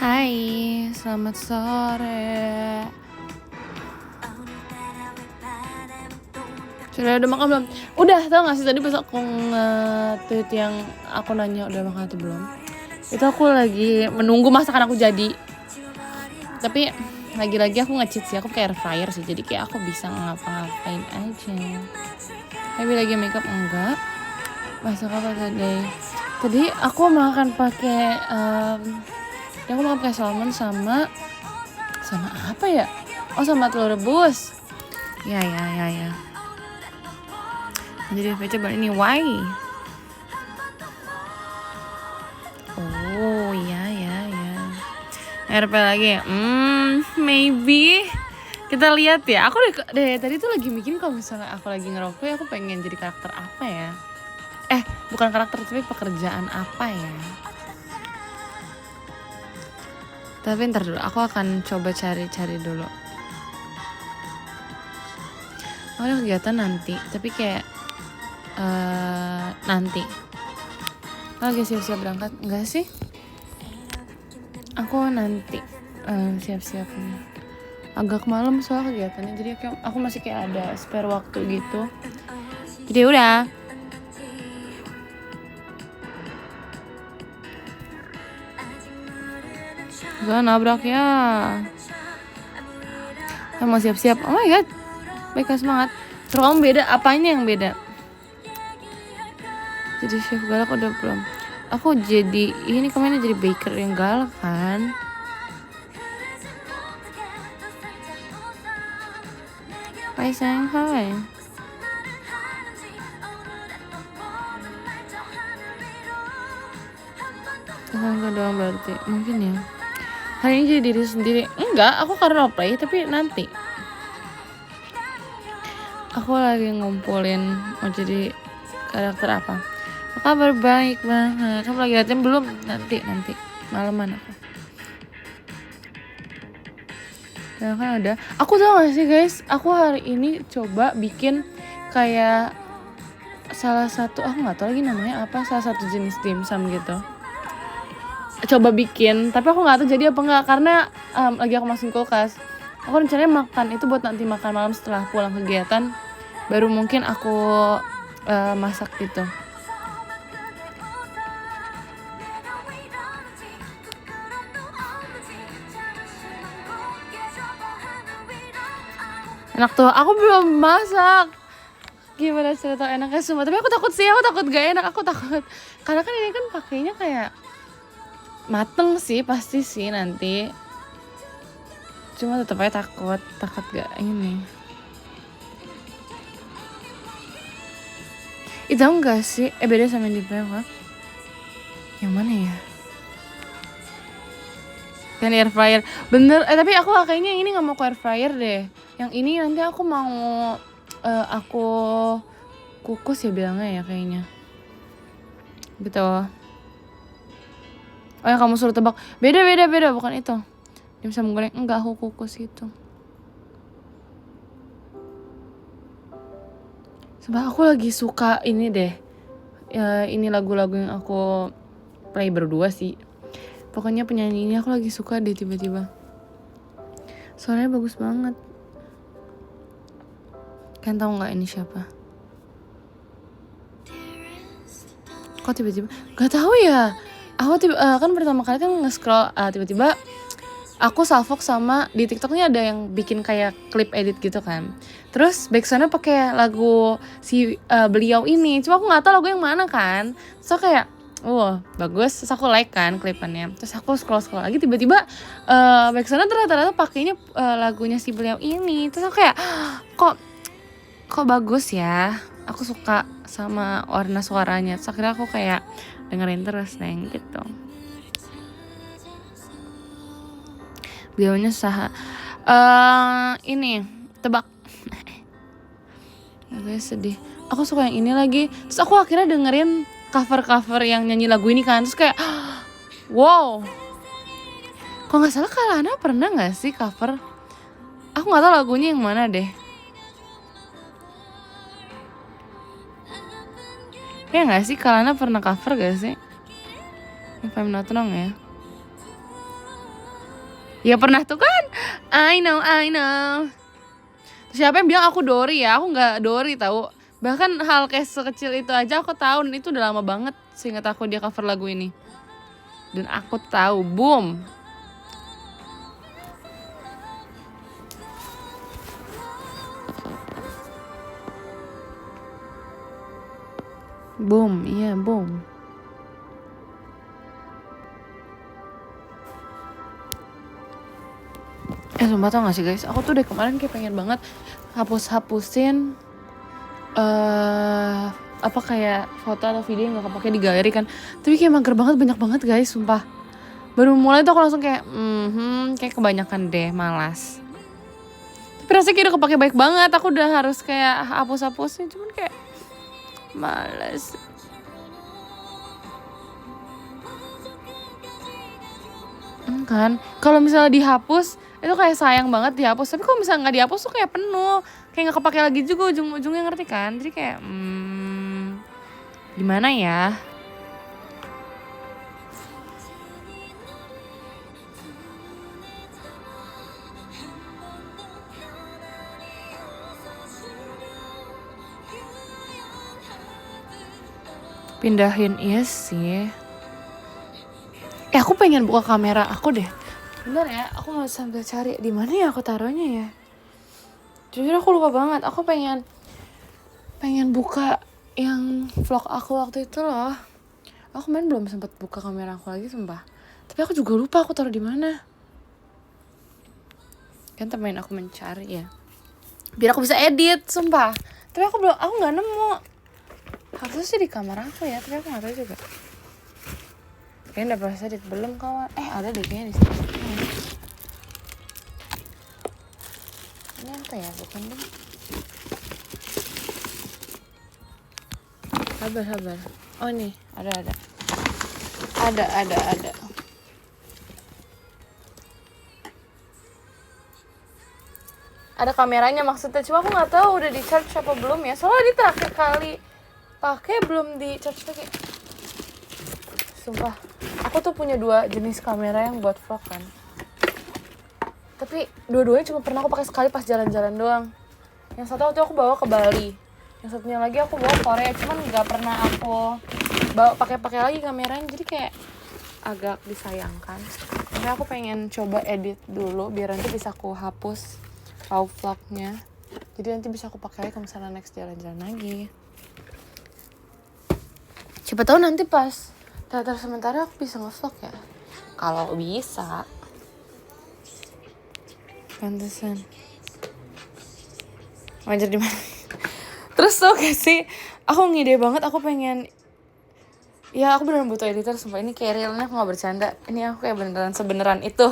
Hai, selamat sore. Udah makan belum? Udah, tau gak sih tadi pas aku nge-tweet yang aku nanya udah makan atau belum? Itu aku lagi menunggu masakan aku jadi. Tapi lagi-lagi aku nge-cheat sih, aku pakai air fryer sih. Jadi kayak aku bisa ngapa-ngapain aja. Tapi lagi makeup enggak. Masak apa tadi? Tadi aku makan pakai aku makan pakai salmon sama apa ya? Oh, sama telur rebus. Ya. Jadi vegetable ini why? Oh ya. RP lagi. Maybe kita lihat ya. Aku deh tadi tuh lagi mikirin kalau misalnya aku lagi ngeroleplay aku pengen jadi karakter apa ya? Bukan karakter tapi pekerjaan apa ya? Tapi ntar dulu, aku akan coba cari dulu. Ada kegiatan nanti, tapi kayak nanti. Lagi siap-siap berangkat, enggak sih? Aku nanti siap-siap nih. Agak malam soal kegiatannya, jadi aku masih kayak ada spare waktu gitu. Jadi udah. Gak nabrak ya. Saya mau siap-siap. Oh my god. Baik, semangat. Terus kamu beda, apanya yang beda? Jadi chef galak udah belum? Aku jadi, ini kemana jadi baker yang galak kan? Hai sayang, hai. Enggak dong berarti, mungkin ya. Hari ini jadi diri sendiri. Enggak, aku karena roleplay, tapi nanti. Aku lagi ngumpulin mau jadi karakter apa. Kabar baik banget. Kamu lagi latihan belum? Nanti malaman aku. Ya kan ada. Aku tau gak sih guys, aku hari ini coba bikin kayak salah satu, aku nggak tahu lagi namanya apa, salah satu jenis dimsum gitu. Coba bikin, tapi aku nggak tahu jadi apa nggak karena lagi aku masukin kulkas. Aku rencananya makan itu buat nanti makan malam setelah pulang kegiatan, baru mungkin aku masak gitu. Enak tuh, aku belum masak. Gimana cerita enaknya semua? Tapi aku takut gak enak, aku takut. Karena kan ini kan pakainya kayak mateng sih, pasti sih nanti. Cuma tetap aja takut gak ini. Itu enggak sih? Beda sama yang di Preva. Yang mana ya? Yang air fryer. Bener, tapi aku kayaknya ini gak mau ke air fryer deh. Yang ini nanti aku mau aku kukus ya bilangnya ya kayaknya. Gitu. Oh yang kamu suruh tebak. Beda, bukan itu. Dimsum goreng, enggak aku kukus itu. Sebab aku lagi suka ini deh. Ini lagu-lagu yang aku play berdua sih. Pokoknya penyanyi ini aku lagi suka deh tiba-tiba. Suaranya bagus banget. Kalian tahu nggak ini siapa? Kok tiba-tiba? Gak tahu ya. Aku kan pertama kali kan nge-scroll tiba-tiba aku salvok sama di TikToknya ada yang bikin kayak klip edit gitu kan. Terus backsoundnya pakai lagu si beliau ini. Cuma aku nggak tahu lagu yang mana kan. So kayak bagus. Terus aku like kan klipannya. Terus aku scroll lagi tiba-tiba backsoundnya ternyata pakainya lagunya si beliau ini. Terus aku kayak kok bagus ya. Aku suka sama warna suaranya. Terus akhirnya aku kayak dengerin terus neng gitu. Beliaunya saha ini tebak. Agak sedih. Aku suka yang ini lagi. Terus aku akhirnya dengerin cover yang nyanyi lagu ini kan. Terus kayak wow. Kok nggak salah Kalana pernah nggak sih cover? Aku nggak tahu lagunya yang mana deh. Ya nggak sih Kalana pernah cover gak sih? If I'm not wrong ya. Ya pernah tuh kan. I know. Siapa yang bilang aku Dori ya? Aku nggak Dori tahu. Bahkan hal kayak sekecil itu aja aku tahu, dan itu udah lama banget seingat aku dia cover lagu ini. Dan aku tahu, boom. Boom, iya boom. Sumpah tau gak sih guys, aku tuh dari kemarin kayak pengen banget hapusin apa kayak foto atau video yang gak kepake di galeri kan. Tapi kayak mager banget, banyak banget guys, sumpah. Baru mulai tuh aku langsung kayak kayak kebanyakan deh, malas. Tapi rasanya kayak udah kepake baik banget, aku udah harus kayak hapus-hapusin, cuman kayak malas. Kan kalau misalnya dihapus itu kayak sayang banget dihapus, tapi kalau misalnya nggak dihapus tuh kayak penuh, kayak nggak kepake lagi juga ujung-ujungnya, ngerti kan? Jadi kayak gimana ya? Pindahin, iya sih. Aku pengen buka kamera aku deh. Bentar ya, aku mau sambil cari di mana ya aku taruhnya ya. Jujur aku lupa banget. Aku pengen buka yang vlog aku waktu itu loh. Aku belum sempat buka kamera aku lagi, sumpah. Tapi aku juga lupa aku taruh di mana. Kan temenin aku mencari ya. Biar aku bisa edit, sumpah. Tapi aku nggak nemu. Harusnya sih di kamar aku ya, tapi aku nggak tahu juga. Kayaknya udah proses edit belum kawan? Ada deh kayaknya di sini. Ini apa ya? Bukan deh. Sabar. Oh nih, ada. Ada kameranya maksudnya, cuma aku nggak tahu udah di charge apa belum ya. Soalnya di terakhir kali pakai belum di charge lagi. Sumpah, aku tuh punya 2 jenis kamera yang buat vlog kan. Tapi dua-duanya cuma pernah aku pakai sekali pas jalan-jalan doang. Yang satu waktu aku bawa ke Bali, yang satunya lagi aku bawa ke Korea, cuman nggak pernah aku bawa pakai lagi kameranya. Jadi kayak agak disayangkan. Tapi aku pengen coba edit dulu biar nanti bisa aku hapus raw vlognya. Jadi nanti bisa aku pakai kalau misalnya next jalan-jalan lagi. Siapa tahu nanti pas teater sementara aku bisa nge-vlog ya. Kalau bisa. Pantesan. Wajar di mana? Terus tuh kayak sih, aku ngide banget, aku pengen. Ya aku beneran butuh editor, sumpah. Ini kayak realnya, aku gak bercanda. Ini aku kayak sebeneran itu.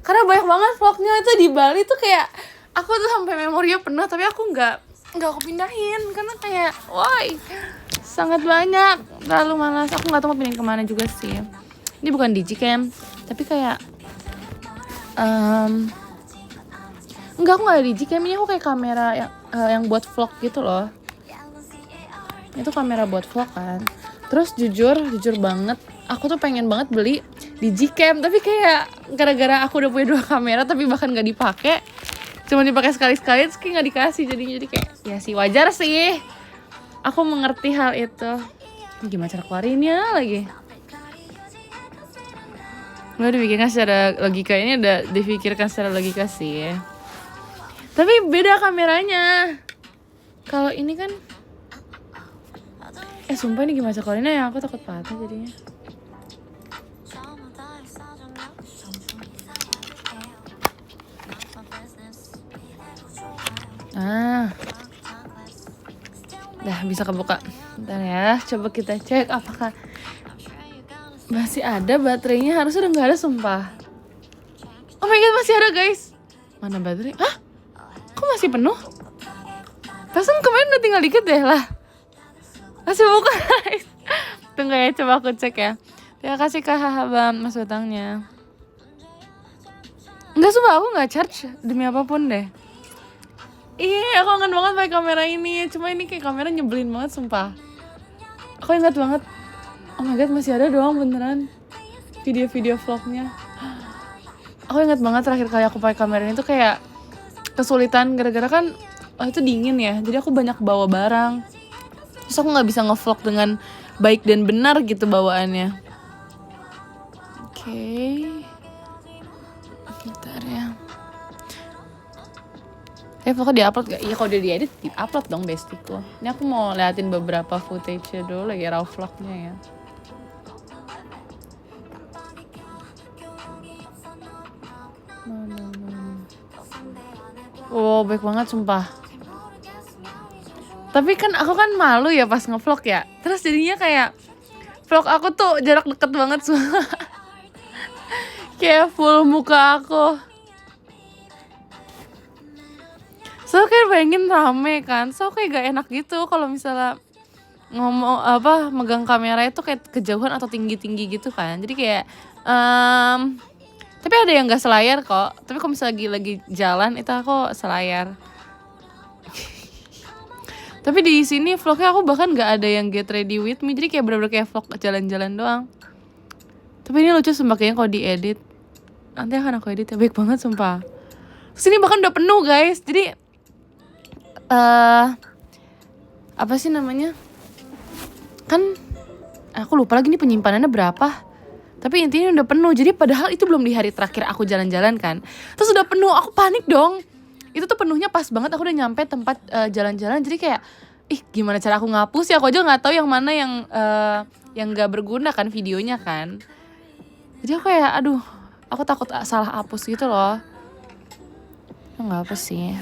Karena banyak banget vlognya itu di Bali tuh kayak aku tuh sampai memorinya penuh, tapi aku nggak aku pindahin karena kayak woi sangat banyak, terlalu malas. Aku nggak tahu mau pindahin kemana juga sih. Ini bukan Digicam, tapi kayak enggak, aku nggak ada Digicam. Ini aku kayak kamera yang buat vlog gitu loh. Itu kamera buat vlog kan. Terus jujur banget, aku tuh pengen banget beli Digicam, tapi kayak gara-gara aku udah punya 2 kamera tapi bahkan nggak dipakai, cuma dipakai sekali-sekali, terus kayak nggak dikasih jadinya. Jadi kayak ya sih, wajar sih, aku mengerti hal itu. Gimana cara keluarinnya lagi? Udah dipikirkan secara logika, ini udah dipikirkan secara logika sih. Tapi beda kameranya. Kalau ini kan sumpah ini gimana cara keluarinnya ya, aku takut patah jadinya. Dah bisa kebuka. Bentar ya, coba kita cek apakah masih ada baterainya. Harusnya udah gak ada, sumpah. Oh my god, masih ada guys. Mana baterai? Hah? Kok masih penuh? Perasaan kemarin udah tinggal dikit deh lah. Masih buka guys. Tunggu ya, coba aku cek ya. Terima kasih Kak Hahabam mas utangnya. Enggak, sumpah aku gak charge demi apapun deh. Iya, aku kangen banget pakai kamera ini. Cuma ini kayak kamera nyebelin banget, sumpah. Aku ingat banget. Oh my god, masih ada doang beneran video-video vlognya. Aku ingat banget terakhir kali aku pakai kamera ini tuh kayak kesulitan gara-gara kan itu dingin ya, jadi aku banyak bawa barang, terus aku nggak bisa ngevlog dengan baik dan benar gitu bawaannya. Oke, bentar ya. Vlognya diupload gak? Iya, kalau udah diedit diupload dong bestiku. Ini aku mau liatin beberapa footage-nya dulu lagi, raw vlognya ya. Oh, baik banget sumpah. Tapi kan aku kan malu ya pas ngevlog ya. Terus jadinya kayak vlog aku tuh jarak deket banget semua. Kayak full muka aku. So kayak bayangin rame kan. So kayak gak enak gitu kalau misalnya ngomong megang kamera itu kayak kejauhan atau tinggi-tinggi gitu kan. Jadi kayak tapi ada yang gak selayar kok. Tapi kalau misalnya lagi jalan itu aku selayar. Tapi di sini vlognya aku bahkan gak ada yang get ready with me. Jadi kayak bener-bener kayak vlog jalan-jalan doang. Tapi ini lucu sumpah kayaknya kalau diedit. Nanti akan aku edit ya, baik banget sumpah. Terus ini bahkan udah penuh guys. Jadi apa sih namanya? Kan aku lupa lagi nih penyimpanannya berapa. Tapi intinya udah penuh. Jadi padahal itu belum di hari terakhir aku jalan-jalan kan. Terus udah penuh, aku panik dong. Itu tuh penuhnya pas banget aku udah nyampe tempat jalan-jalan. Jadi kayak gimana cara aku ngapus ya. Aku aja gak tahu yang mana yang gak berguna kan videonya kan. Jadi aku kayak aduh, aku takut salah hapus gitu loh. Gak apa sih.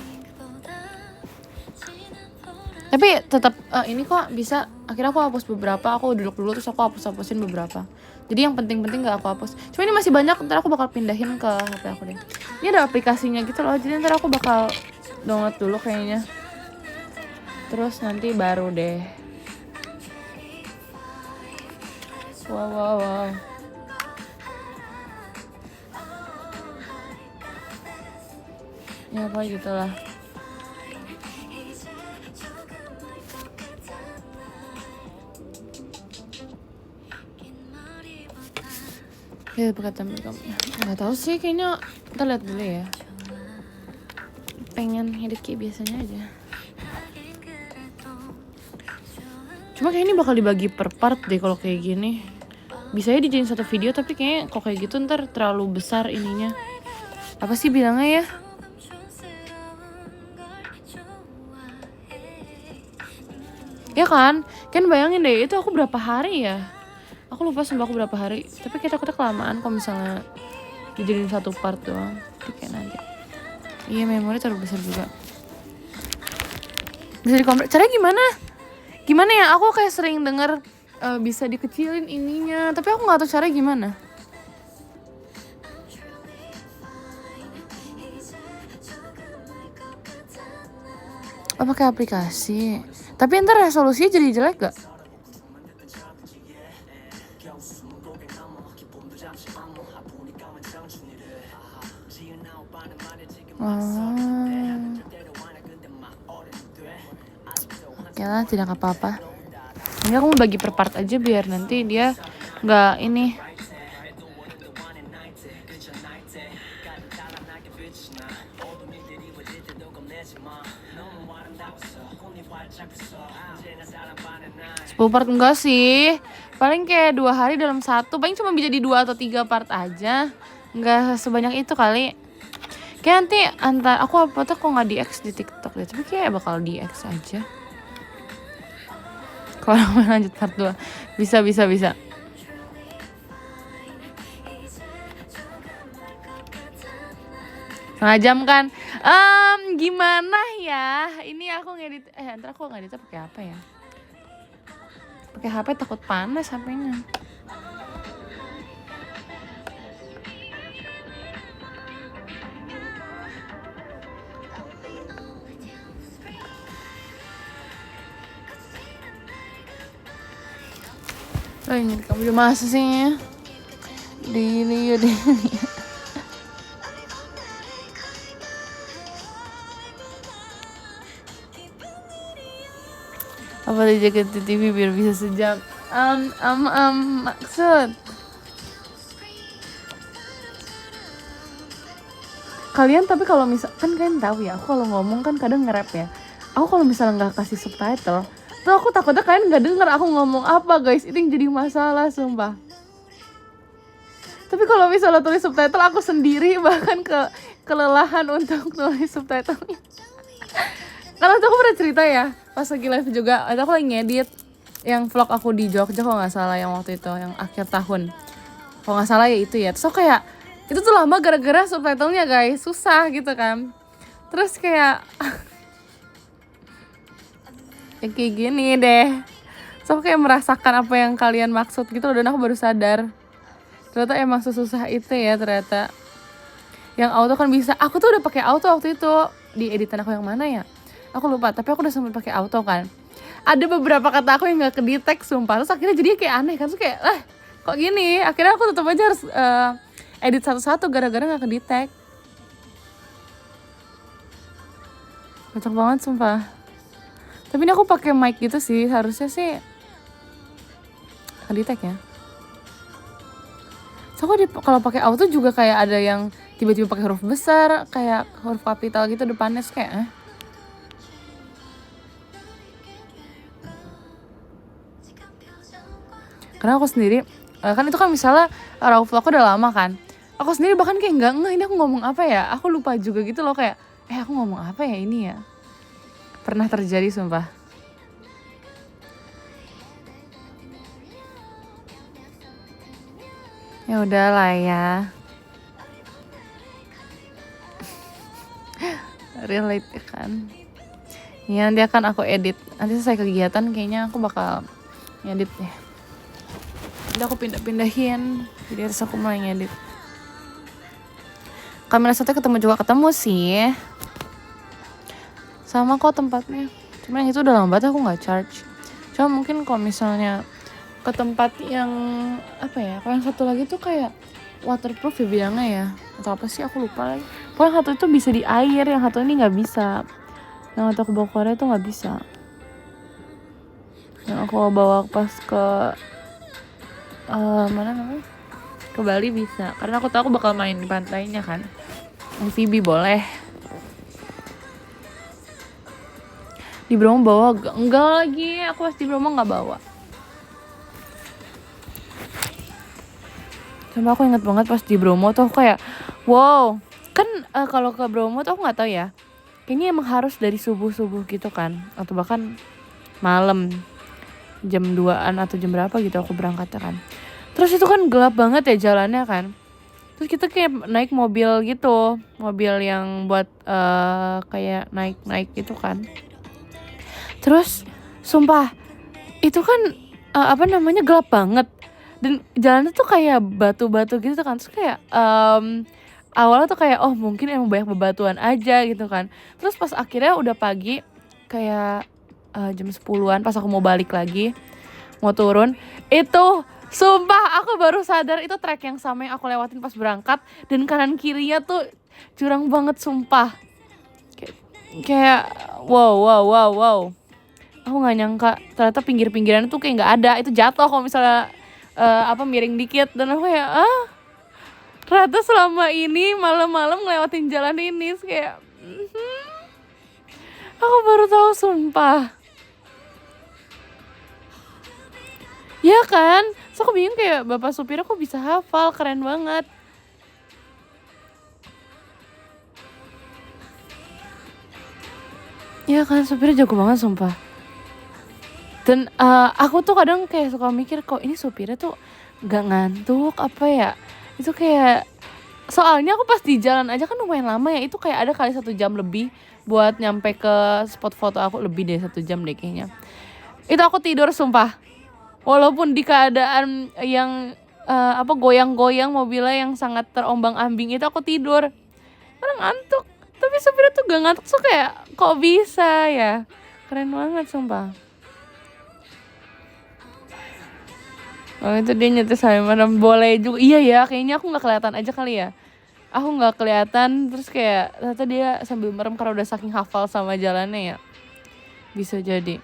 Tapi tetap ini kok bisa. Akhirnya aku hapus beberapa. Aku duduk dulu terus aku hapusin beberapa. Jadi yang penting-penting gak aku hapus. Cuma ini masih banyak. Ntar aku bakal pindahin ke HP aku deh. Ini ada aplikasinya gitu loh. Jadi ntar aku bakal download dulu kayaknya. Terus nanti baru deh. Wow. Ya apa gitu lah. Ya pakai tampil kamu. Nggak tahu sih, kayaknya kita lihat dulu ya. Pengen edit kayak biasanya aja. Cuma kayak ini bakal dibagi per part deh kalau kayak gini. Bisa ya dijadiin satu video, tapi kayaknya kalau kayak gitu ntar terlalu besar ininya. Apa sih bilangnya ya? Ya kan bayangin deh itu aku berapa hari ya? Aku lupa sumpah aku berapa hari. Tapi kita kelamaan kalau misalnya dijadiin satu part doang. Jadi kayak nanti. Iya, memori terlalu besar juga. Bisa dikompres. Caranya gimana? Gimana ya? Aku kayak sering denger bisa dikecilin ininya. Tapi aku gak tahu caranya gimana. Oh, pakai aplikasi. Tapi ntar resolusinya jadi jelek gak? Oke lah, tidak apa-apa. Ini aku mau bagi per part aja biar nanti dia nggak ini. Part enggak sih, paling kayak 2 hari dalam satu, paling cuma bisa di 2 atau 3 part aja, nggak sebanyak itu kali. Kayak nanti aku uploadnya kok nggak di X di TikTok deh, tapi kayak bakal di X aja. Kalau mau lanjut part 2 bisa. Setengah jam kan? Gimana ya? Ini aku ngedit, ntar aku ngeditnya pakai apa ya? Pakai HP takut panas HP-nya. Oh, ini kamu udah masa sih? Dini. Apa dijaga TV biar bisa sejam? Maksud Kalian tapi kalau kan kalian tahu ya, aku kalau ngomong kan kadang nge-rap ya. Aku kalau misalnya nggak kasih subtitle, tuh aku takutnya kalian nggak denger aku ngomong apa guys. Itu yang jadi masalah sumpah. Tapi kalau misalnya tulis subtitle aku sendiri bahkan kelelahan untuk tulis subtitlenya. Karena tuh aku pernah cerita ya, pas lagi live juga, itu aku lagi ngedit yang vlog aku di Jogja kalau nggak salah, yang waktu itu, yang akhir tahun. Kalau nggak salah ya itu ya. Terus kayak itu tuh lama gara-gara subtitlenya guys, susah gitu kan. Terus kayak ya kayak gini deh. So kayak merasakan apa yang kalian maksud gitu, dan aku baru sadar ternyata emang sesusah itu ya ternyata. Yang auto kan bisa. Aku tuh udah pakai auto waktu itu di editan aku yang mana ya? Aku lupa, tapi aku udah sempat pakai auto kan. Ada beberapa kata aku yang nggak ke-detect sumpah. Terus akhirnya jadi kayak aneh kan, terus kayak kok gini. Akhirnya aku tetap aja harus edit satu-satu gara-gara nggak ke-detect. Kocak banget sumpah. Tapi ini aku pakai mic gitu sih, harusnya sih ke-detect ya. So kalau pakai auto juga kayak ada yang tiba-tiba pakai huruf besar, kayak huruf kapital gitu depannya, kayak Karena aku sendiri kan itu kan misalnya raw vlog aku udah lama kan, aku sendiri bahkan kayak nggak ini aku ngomong apa ya, aku lupa juga gitu loh, kayak aku ngomong apa ya ini ya. Pernah terjadi sumpah. Ya udahlah ya. Relate kan. Ya nanti akan aku edit. Nanti selesai kegiatan kayaknya aku bakal ngedit deh. Udah aku pindah-pindahin. Jadi harus aku mulai ngedit. Kamera satu ketemu sih. Sama kok tempatnya. Cuma yang itu udah lama banget aku gak charge. Cuma mungkin kalau misalnya ke tempat yang apa ya, kalau yang satu lagi tuh kayak waterproof ya bilangnya ya, atau apa sih aku lupa lagi. Pokoknya satu itu bisa di air, yang satu ini nggak bisa. Yang aku bawa Korea itu nggak bisa. Yang aku bawa pas ke mana namanya, ke Bali bisa, karena aku tahu aku bakal main di pantainya kan. Amfibi boleh. Di Bromo bawa enggak lagi, aku pas di Bromo nggak bawa. Sampai aku inget banget pas di Bromo tuh kayak wow, kan kalau ke Bromo tuh aku nggak tahu ya, kayaknya emang harus dari subuh gitu kan, atau bahkan malam jam 2-an atau jam berapa gitu aku berangkat kan. Terus itu kan gelap banget ya jalannya kan. Terus kita kayak naik mobil gitu, mobil yang buat kayak naik gitu kan. Terus sumpah itu kan gelap banget. Dan jalannya tuh kayak batu-batu gitu kan. Terus kayak awalnya tuh kayak mungkin emang banyak bebatuan aja gitu kan. Terus pas akhirnya udah pagi kayak jam 10-an pas aku mau balik lagi, mau turun, itu sumpah aku baru sadar itu trek yang sama yang aku lewatin pas berangkat. Dan kanan kirinya tuh curang banget sumpah. Kayak wow. Aku gak nyangka ternyata pinggir-pinggiran tuh kayak gak ada. Itu jatuh kalau misalnya miring dikit. Dan aku kayak ternyata selama ini malam-malam ngelewatin jalan ini kayak aku baru tahu sumpah. Ya kan? So aku bingung kayak bapak supirnya kok bisa hafal, keren banget. Ya kan, supirnya jago banget sumpah. Dan aku tuh kadang kayak suka mikir kok ini supirnya tuh gak ngantuk apa ya. Itu kayak, soalnya aku pas di jalan aja kan lumayan lama ya. Itu kayak ada kali 1 jam lebih buat nyampe ke spot foto aku, lebih dari 1 jam deh kayaknya. Itu aku tidur sumpah. Walaupun di keadaan yang goyang-goyang mobilnya yang sangat terombang-ambing, itu aku tidur karena ngantuk. Tapi supirnya tuh gak ngantuk, so kayak kok bisa ya. Keren banget sumpah. Oh itu dia nyetir sambil merem, boleh juga. Iya ya, kayaknya aku gak kelihatan aja kali ya. Aku gak kelihatan, terus kayak ternyata dia sambil merem karena udah saking hafal sama jalannya ya. Bisa jadi.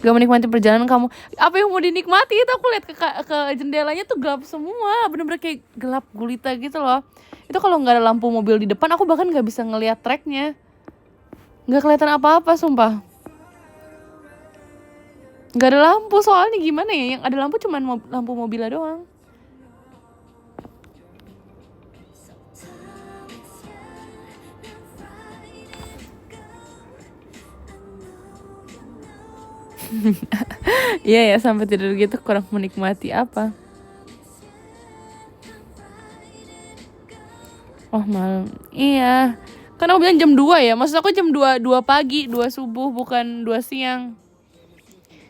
Gak menikmati perjalanan kamu. Apa yang mau dinikmati? Itu aku lihat ke jendelanya tuh gelap semua, bener-bener kayak gelap gulita gitu loh. Itu kalau nggak ada lampu mobil di depan, aku bahkan nggak bisa ngelihat treknya, nggak kelihatan apa-apa sumpah. Nggak ada lampu soalnya, gimana ya, yang ada lampu cuman lampu mobilnya doang. Iya ya, sampai tidur gitu kurang menikmati apa. Oh malam, iya. Kan aku bilang jam 2 ya, maksud aku jam 2 pagi, 2 subuh, bukan 2 siang.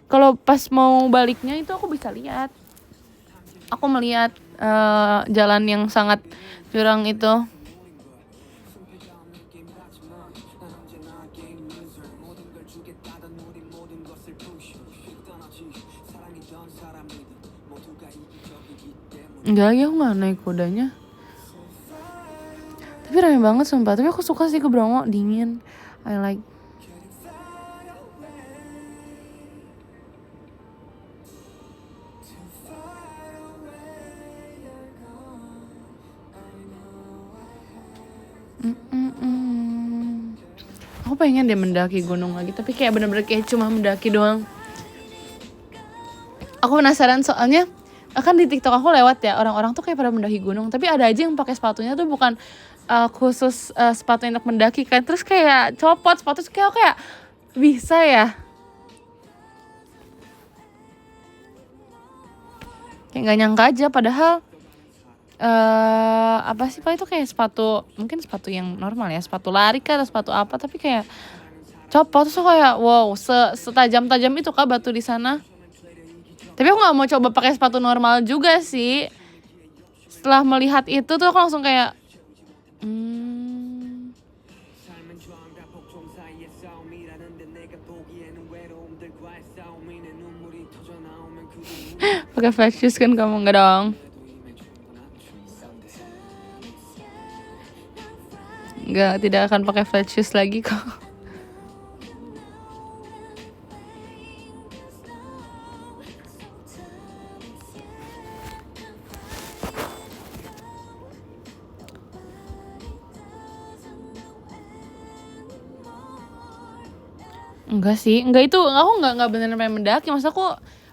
Kalau pas mau baliknya itu aku bisa lihat. Aku melihat jalan yang sangat jurang itu. Enggak lagi, aku gak naik kudanya. Tapi rame banget sumpah. Tapi aku suka sih ke Bromo, dingin. I like. Aku pengen deh mendaki gunung lagi, tapi kayak bener-bener kayak cuma mendaki doang. Aku penasaran soalnya kan di TikTok aku lewat ya, orang-orang tuh kayak pada mendaki gunung, tapi ada aja yang pakai sepatunya tuh bukan khusus sepatu untuk mendaki kan, terus kayak copot sepatu, kayak bisa ya, kayak nggak nyangka aja. Padahal apa sih pak, itu kayak sepatu, mungkin sepatu yang normal ya, sepatu lari kan atau sepatu apa, tapi kayak copot. Terus kayak wow, setajam-tajam itu kah batu di sana. Tapi aku nggak mau coba pakai sepatu normal juga sih. Setelah melihat itu tuh aku langsung kayak pakai flat shoes kan kamu? Enggak dong. Enggak, tidak akan pakai flat shoes lagi kok. Enggak sih, enggak, itu aku enggak beneran pengen mendaki. Maksud aku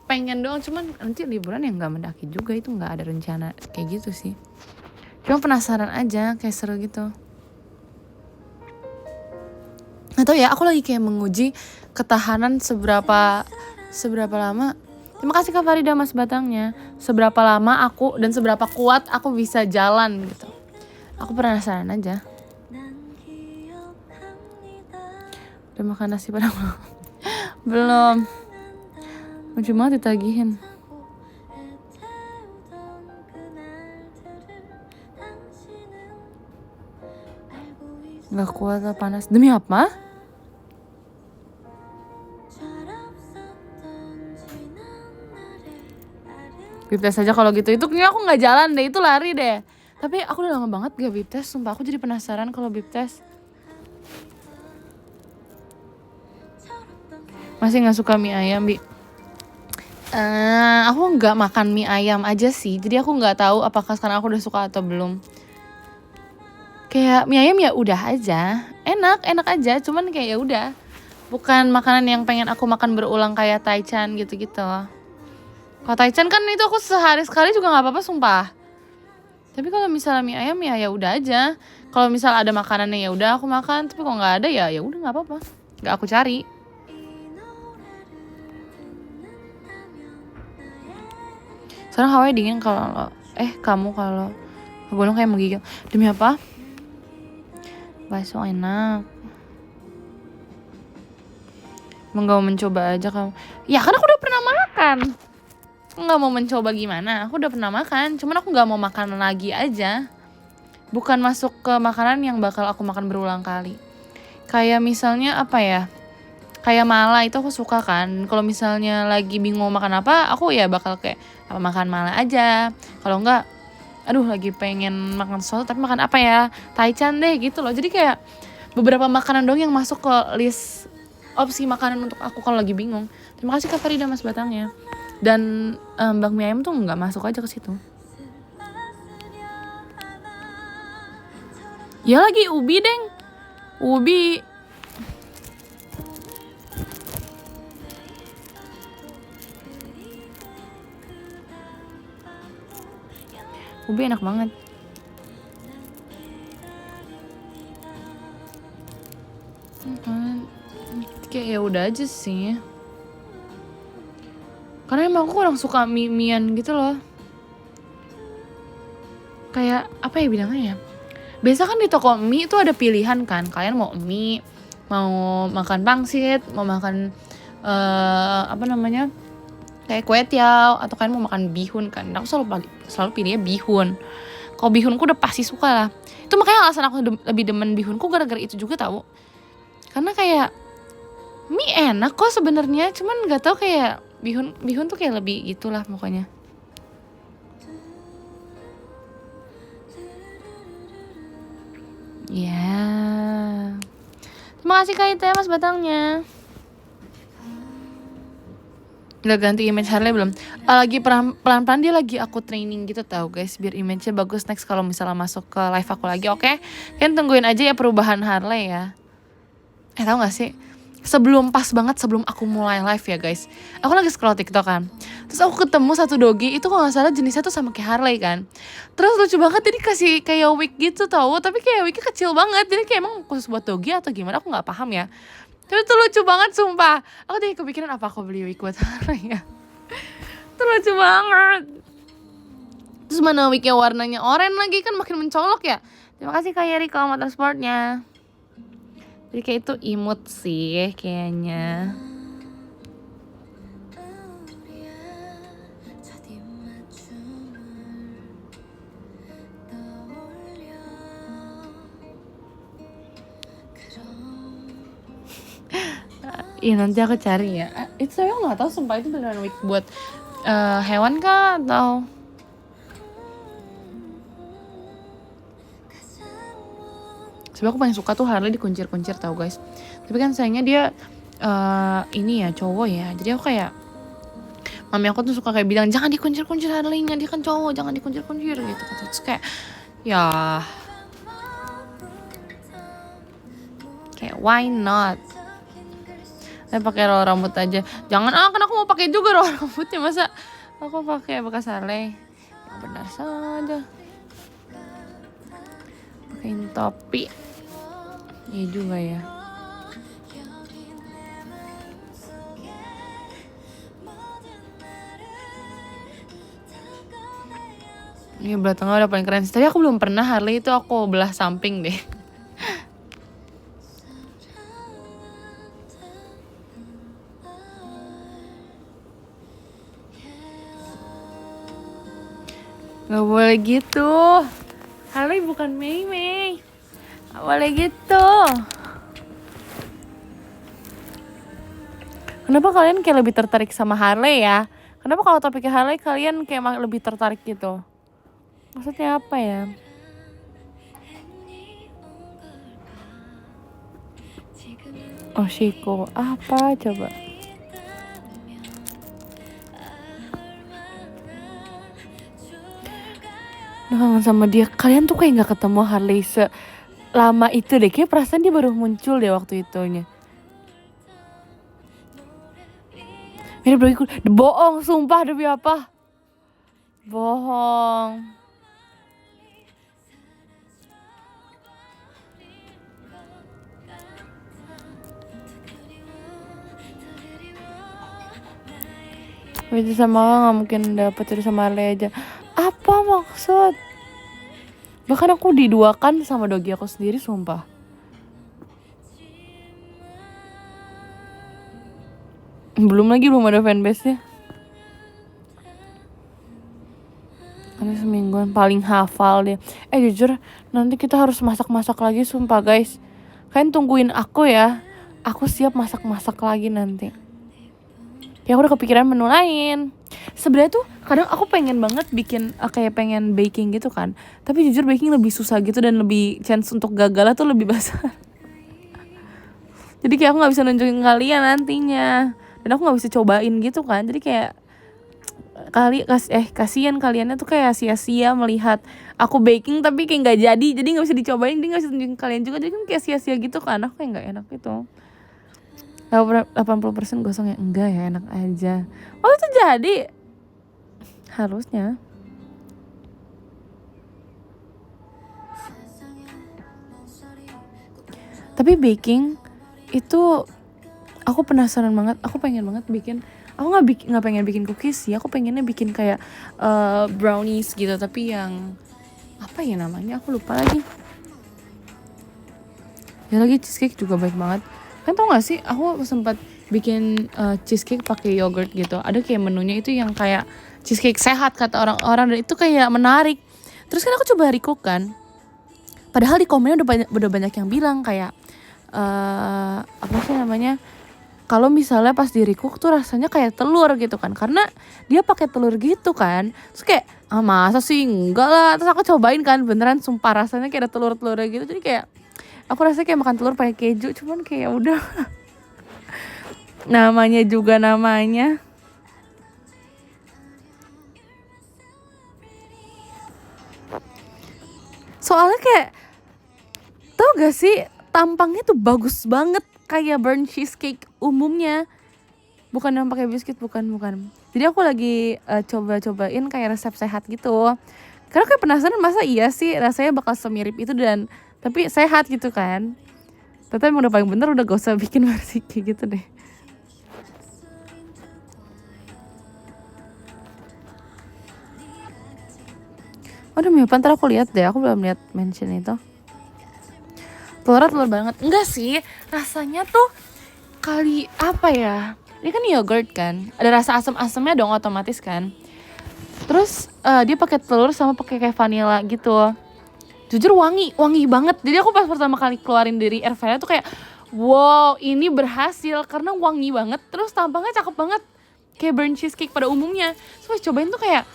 pengen doang, cuman nanti liburan yang enggak mendaki juga, itu enggak ada rencana kayak gitu sih. Cuma penasaran aja, kayak seru gitu. Atau ya, aku lagi kayak menguji ketahanan seberapa lama. Terima kasih Kak Farida Mas Batangnya. Seberapa lama aku dan seberapa kuat aku bisa jalan gitu. Aku penasaran aja. Udah makan nasi padang belum? Cuma ditagihin. Nggak kuat lah, panas. Demi apa? Bip tes aja kalau gitu. Itu kayaknya aku nggak jalan deh, itu lari deh. Tapi aku udah lama banget gak bip tes, sumpah aku jadi penasaran kalau bip tes. Masih nggak suka mie ayam, Bi? Aku nggak makan mie ayam aja sih, jadi aku nggak tahu apakah sekarang aku udah suka atau belum. Kayak mie ayam ya udah aja, enak aja, cuman kayak ya udah, bukan makanan yang pengen aku makan berulang kayak taichan gitu-gitu. Kalau taichan kan itu aku sehari sekali juga nggak apa-apa sumpah. Tapi kalau misalnya mie ayam ya udah aja. Kalau misal ada makanannya ya udah aku makan, tapi kalau nggak ada ya udah nggak apa-apa, nggak aku cari. Sekarang Hawaii dingin, kalau kamu kalau ke gunung kayak menggigil. Demi apa? Bakso enak. Emang gak mau mencoba aja kamu? Ya kan aku udah pernah makan. Aku gak mau mencoba gimana? Aku udah pernah makan, cuman aku gak mau makan lagi aja. Bukan masuk ke makanan yang bakal aku makan berulang kali. Kayak misalnya apa ya, kayak mala itu aku suka kan. Kalau misalnya lagi bingung makan apa, aku ya bakal kayak apa, makan mala aja. Kalau enggak, aduh lagi pengen makan sesuatu tapi makan apa ya, taichan deh gitu loh. Jadi kayak beberapa makanan dong yang masuk ke list opsi makanan untuk aku kalau lagi bingung. Terima kasih Kak Farida Mas Batangnya. Dan bakmi ayam tuh nggak masuk aja ke situ. Ya lagi ubi deng, ubi. Ubi enak banget. Kayak ya udah aja sih. Karena emang aku kurang suka mie-mian gitu loh. Kayak apa ya bilangnya ya? Biasa kan di toko mie itu ada pilihan kan. Kalian mau mie, mau makan pangsit, mau makan apa namanya? Kayak kue tiaw, atau kalian mau makan bihun kan. Aku selalu pilihnya bihun. Kalau bihunku udah pasti suka lah. Itu makanya alasan aku lebih demen bihunku gara-gara itu juga tahu. Karena kayak mie enak kok sebenarnya, cuman nggak tahu kayak bihun tuh kayak lebih gitulah pokoknya. Ya. Terima kasih Kak Ita Mas Batangnya. Udah ganti image Harley belum? Lagi pelan-pelan dia lagi aku training gitu tahu guys, biar image-nya bagus next kalau misalnya masuk ke live aku lagi, oke? Kalian tungguin aja ya perubahan Harley ya. Tahu gak sih? Sebelum aku mulai live ya guys, aku lagi scroll TikTok kan, terus aku ketemu satu dogi itu kalau nggak salah jenisnya tuh sama kayak Harley kan. Terus lucu banget, jadi kasih kayak wig gitu tahu, tapi kayak wignya kecil banget, jadi kayak emang khusus buat dogi atau gimana aku nggak paham ya. Tapi tuh lucu banget sumpah, aku tadi kepikiran apa aku beli wig buat Harley ya. Itu lucu banget. Terus mana wignya warnanya oranye lagi kan makin mencolok ya. Terima kasih Kak Yeri kalau motorsportnya. Jadi kayak itu imut sih kayaknya. Iya nanti aku cari ya. Itu saya nggak tahu sumpah itu beneran wig buat hewan kah atau sebenernya aku paling suka tuh Harley dikuncir-kuncir tau guys. Tapi kan sayangnya dia ini ya cowok ya. Jadi aku kayak mami aku tuh suka kayak bilang jangan dikuncir-kuncir Harley-nya, dia kan cowok, jangan dikuncir-kuncir gitu. Terus kayak ya kayak why not? Saya pakai roll rambut aja. Jangan kan aku mau pakai juga roll rambutnya, masa aku pakai bekas Harley. Yang benar saja. Pakein topi. Iya juga ya. Ini belah tengah udah paling keren. Tapi aku belum pernah Harley itu aku belah samping deh. Gak boleh gitu. Harley bukan Mei. Gak boleh gitu. Kenapa kalian kayak lebih tertarik sama Harley ya? Kenapa kalau topiknya Harley kalian kayak lebih tertarik gitu? Maksudnya apa ya? Oh Shiko, apa coba? Kangen sama dia. Kalian tuh kayak gak ketemu Harley selama itu deh. Kayak perasaan dia baru muncul deh waktu itunya. Mirip dogiku. Bohong sumpah, demi apa? Bohong. Itu sama gak mungkin dapet, itu sama Harley aja. Apa maksud? Bahkan aku diduakan sama dogi aku sendiri sumpah. Belum ada fanbase-nya. Karena semingguan paling hafal dia. Jujur nanti kita harus masak-masak lagi sumpah guys. Kalian tungguin aku ya. Aku siap masak-masak lagi nanti. Ya aku udah kepikiran menu lain. Sebenarnya tuh kadang aku pengen banget bikin kayak pengen baking gitu kan. Tapi jujur baking lebih susah gitu dan lebih chance untuk gagalnya tuh lebih besar. Jadi Jadi kayak aku nggak bisa nunjukin kalian nantinya, dan aku nggak bisa cobain gitu kan. Jadi kayak kasihan kaliannya tuh kayak sia-sia melihat aku baking tapi kayak nggak jadi nggak bisa dicobain, jadi nggak bisa tunjukin kalian juga, jadi kan kayak sia-sia gitu kan. Aku kayak nggak enak gitu. 80% gosong ya, enggak ya, enak aja. Oh itu jadi harusnya. Tapi baking itu aku penasaran banget, aku pengen banget bikin. Aku nggak pengen bikin cookies sih, aku pengennya bikin kayak brownies gitu, tapi yang apa ya namanya, aku lupa lagi. Ya lagi cheesecake juga baik banget. Kan tau gak sih, aku sempat bikin cheesecake pakai yogurt gitu. Ada kayak menunya itu yang kayak cheesecake sehat kata orang-orang, dan itu kayak menarik. Terus kan aku coba recook kan. Padahal di komennya udah banyak yang bilang kayak apa sih namanya? Kalau misalnya pas di recook tuh rasanya kayak telur gitu kan, karena dia pakai telur gitu kan. Terus kayak masa sih, enggak lah. Terus aku cobain kan, beneran sumpah rasanya kayak ada telur-telurnya gitu. Jadi kayak aku rasanya kayak makan telur pakai keju, cuman kayak udah namanya juga namanya. Soalnya kayak tau gak sih, tampangnya tuh bagus banget kayak burnt cheesecake umumnya. Bukan yang pakai biskuit, bukan. Jadi aku lagi cobain kayak resep sehat gitu. Karena kayak penasaran masa iya sih rasanya bakal semirip itu dan tapi sehat gitu kan. Tapi emang udah paling bener, udah gak usah bikin versi kayak gitu deh. Oh demi apa, ntar aku lihat deh, aku belum lihat mention itu. Telur banget. Enggak sih, rasanya tuh kali apa ya, ini kan yogurt kan, ada rasa asam-asamnya dong otomatis kan. Terus dia pakai telur sama pakai kayak vanilla gitu. Jujur wangi banget. Jadi aku pas pertama kali keluarin dari air fryer tuh kayak wow, ini berhasil karena wangi banget. Terus tampangnya cakep banget, kayak burnt cheesecake pada umumnya. Terus pas cobain tuh kayak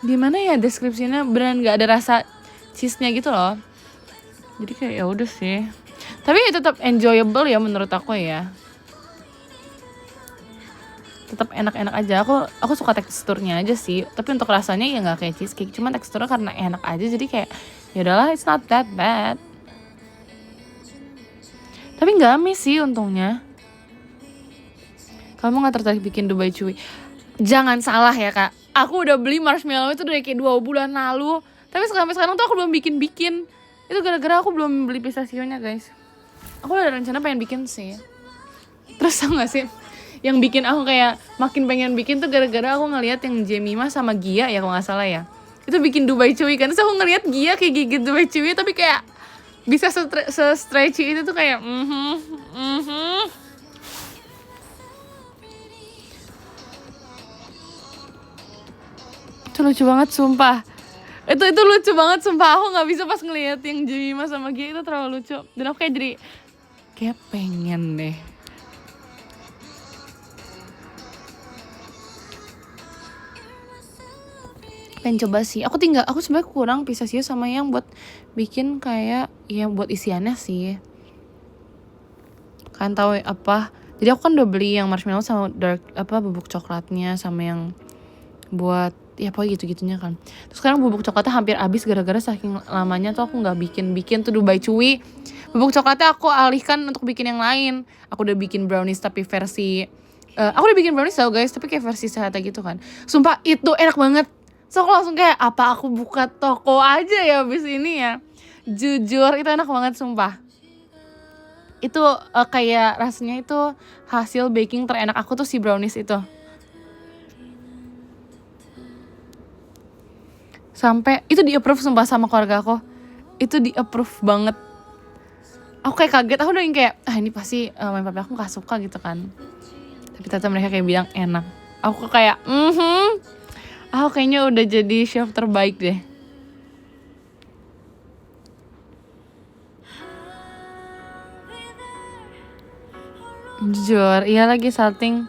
gimana ya deskripsinya, beneran nggak ada rasa cheese-nya gitu loh. Jadi kayak ya udah sih. Tapi tetap enjoyable ya menurut aku ya. Tetap enak-enak aja. Aku suka teksturnya aja sih. Tapi untuk rasanya ya nggak kayak cheesecake. Cuma teksturnya karena enak aja. Jadi kayak ya udahlah, it's not that bad. Tapi nggak amis sih untungnya. Kamu nggak tertarik bikin Dubai Chewy? Jangan salah ya kak. Aku udah beli marshmallow itu dari kayak 2 bulan lalu. Tapi sampai sekarang tuh aku belum bikin. Itu gara-gara aku belum beli pistachio-nya guys. Aku udah rencana pengen bikin sih. Terus tau gak sih, yang bikin aku kayak makin pengen bikin tuh gara-gara aku ngeliat yang Jemima sama Gia ya kalau nggak salah ya, itu bikin Dubai Chewy kan. Terus aku ngeliat Gia kayak gigit Dubai Chewy tapi kayak bisa se-stretchy itu tuh kayak Itu lucu banget sumpah. Itu lucu banget sumpah. Aku nggak bisa pas ngeliat yang Jemima sama Gia, itu terlalu lucu. Dan aku kayak jadi kayak pengen deh. Pengen coba sih. Aku sebenarnya kurang pistachio sama yang buat bikin kayak yang buat isiannya sih. Kan tahu apa? Jadi aku kan udah beli yang marshmallow sama bubuk coklatnya sama yang buat ya pokoknya gitu-gitunya kan. Terus sekarang bubuk coklatnya hampir habis gara-gara saking lamanya tuh aku nggak bikin tuh Dubai Chewy. Bubuk coklatnya aku alihkan untuk bikin yang lain. Aku udah bikin brownies tapi versi aku udah bikin brownies tau guys, tapi kayak versi sehat gitu kan. Sumpah itu enak banget. So aku langsung kayak apa aku buka toko aja ya abis ini ya. Jujur itu enak banget sumpah. Itu kayak rasanya itu hasil baking terenak aku tuh si brownies itu. Sampai itu di-approve sumpah sama keluarga aku. Itu di-approve banget. Aku kayak kaget, aku udah yang kayak ini pasti main papi aku gak suka gitu kan. Tapi ternyata mereka kayak bilang enak. Aku kayak aku kayaknya udah jadi chef terbaik deh. Jujur, iya lagi salting.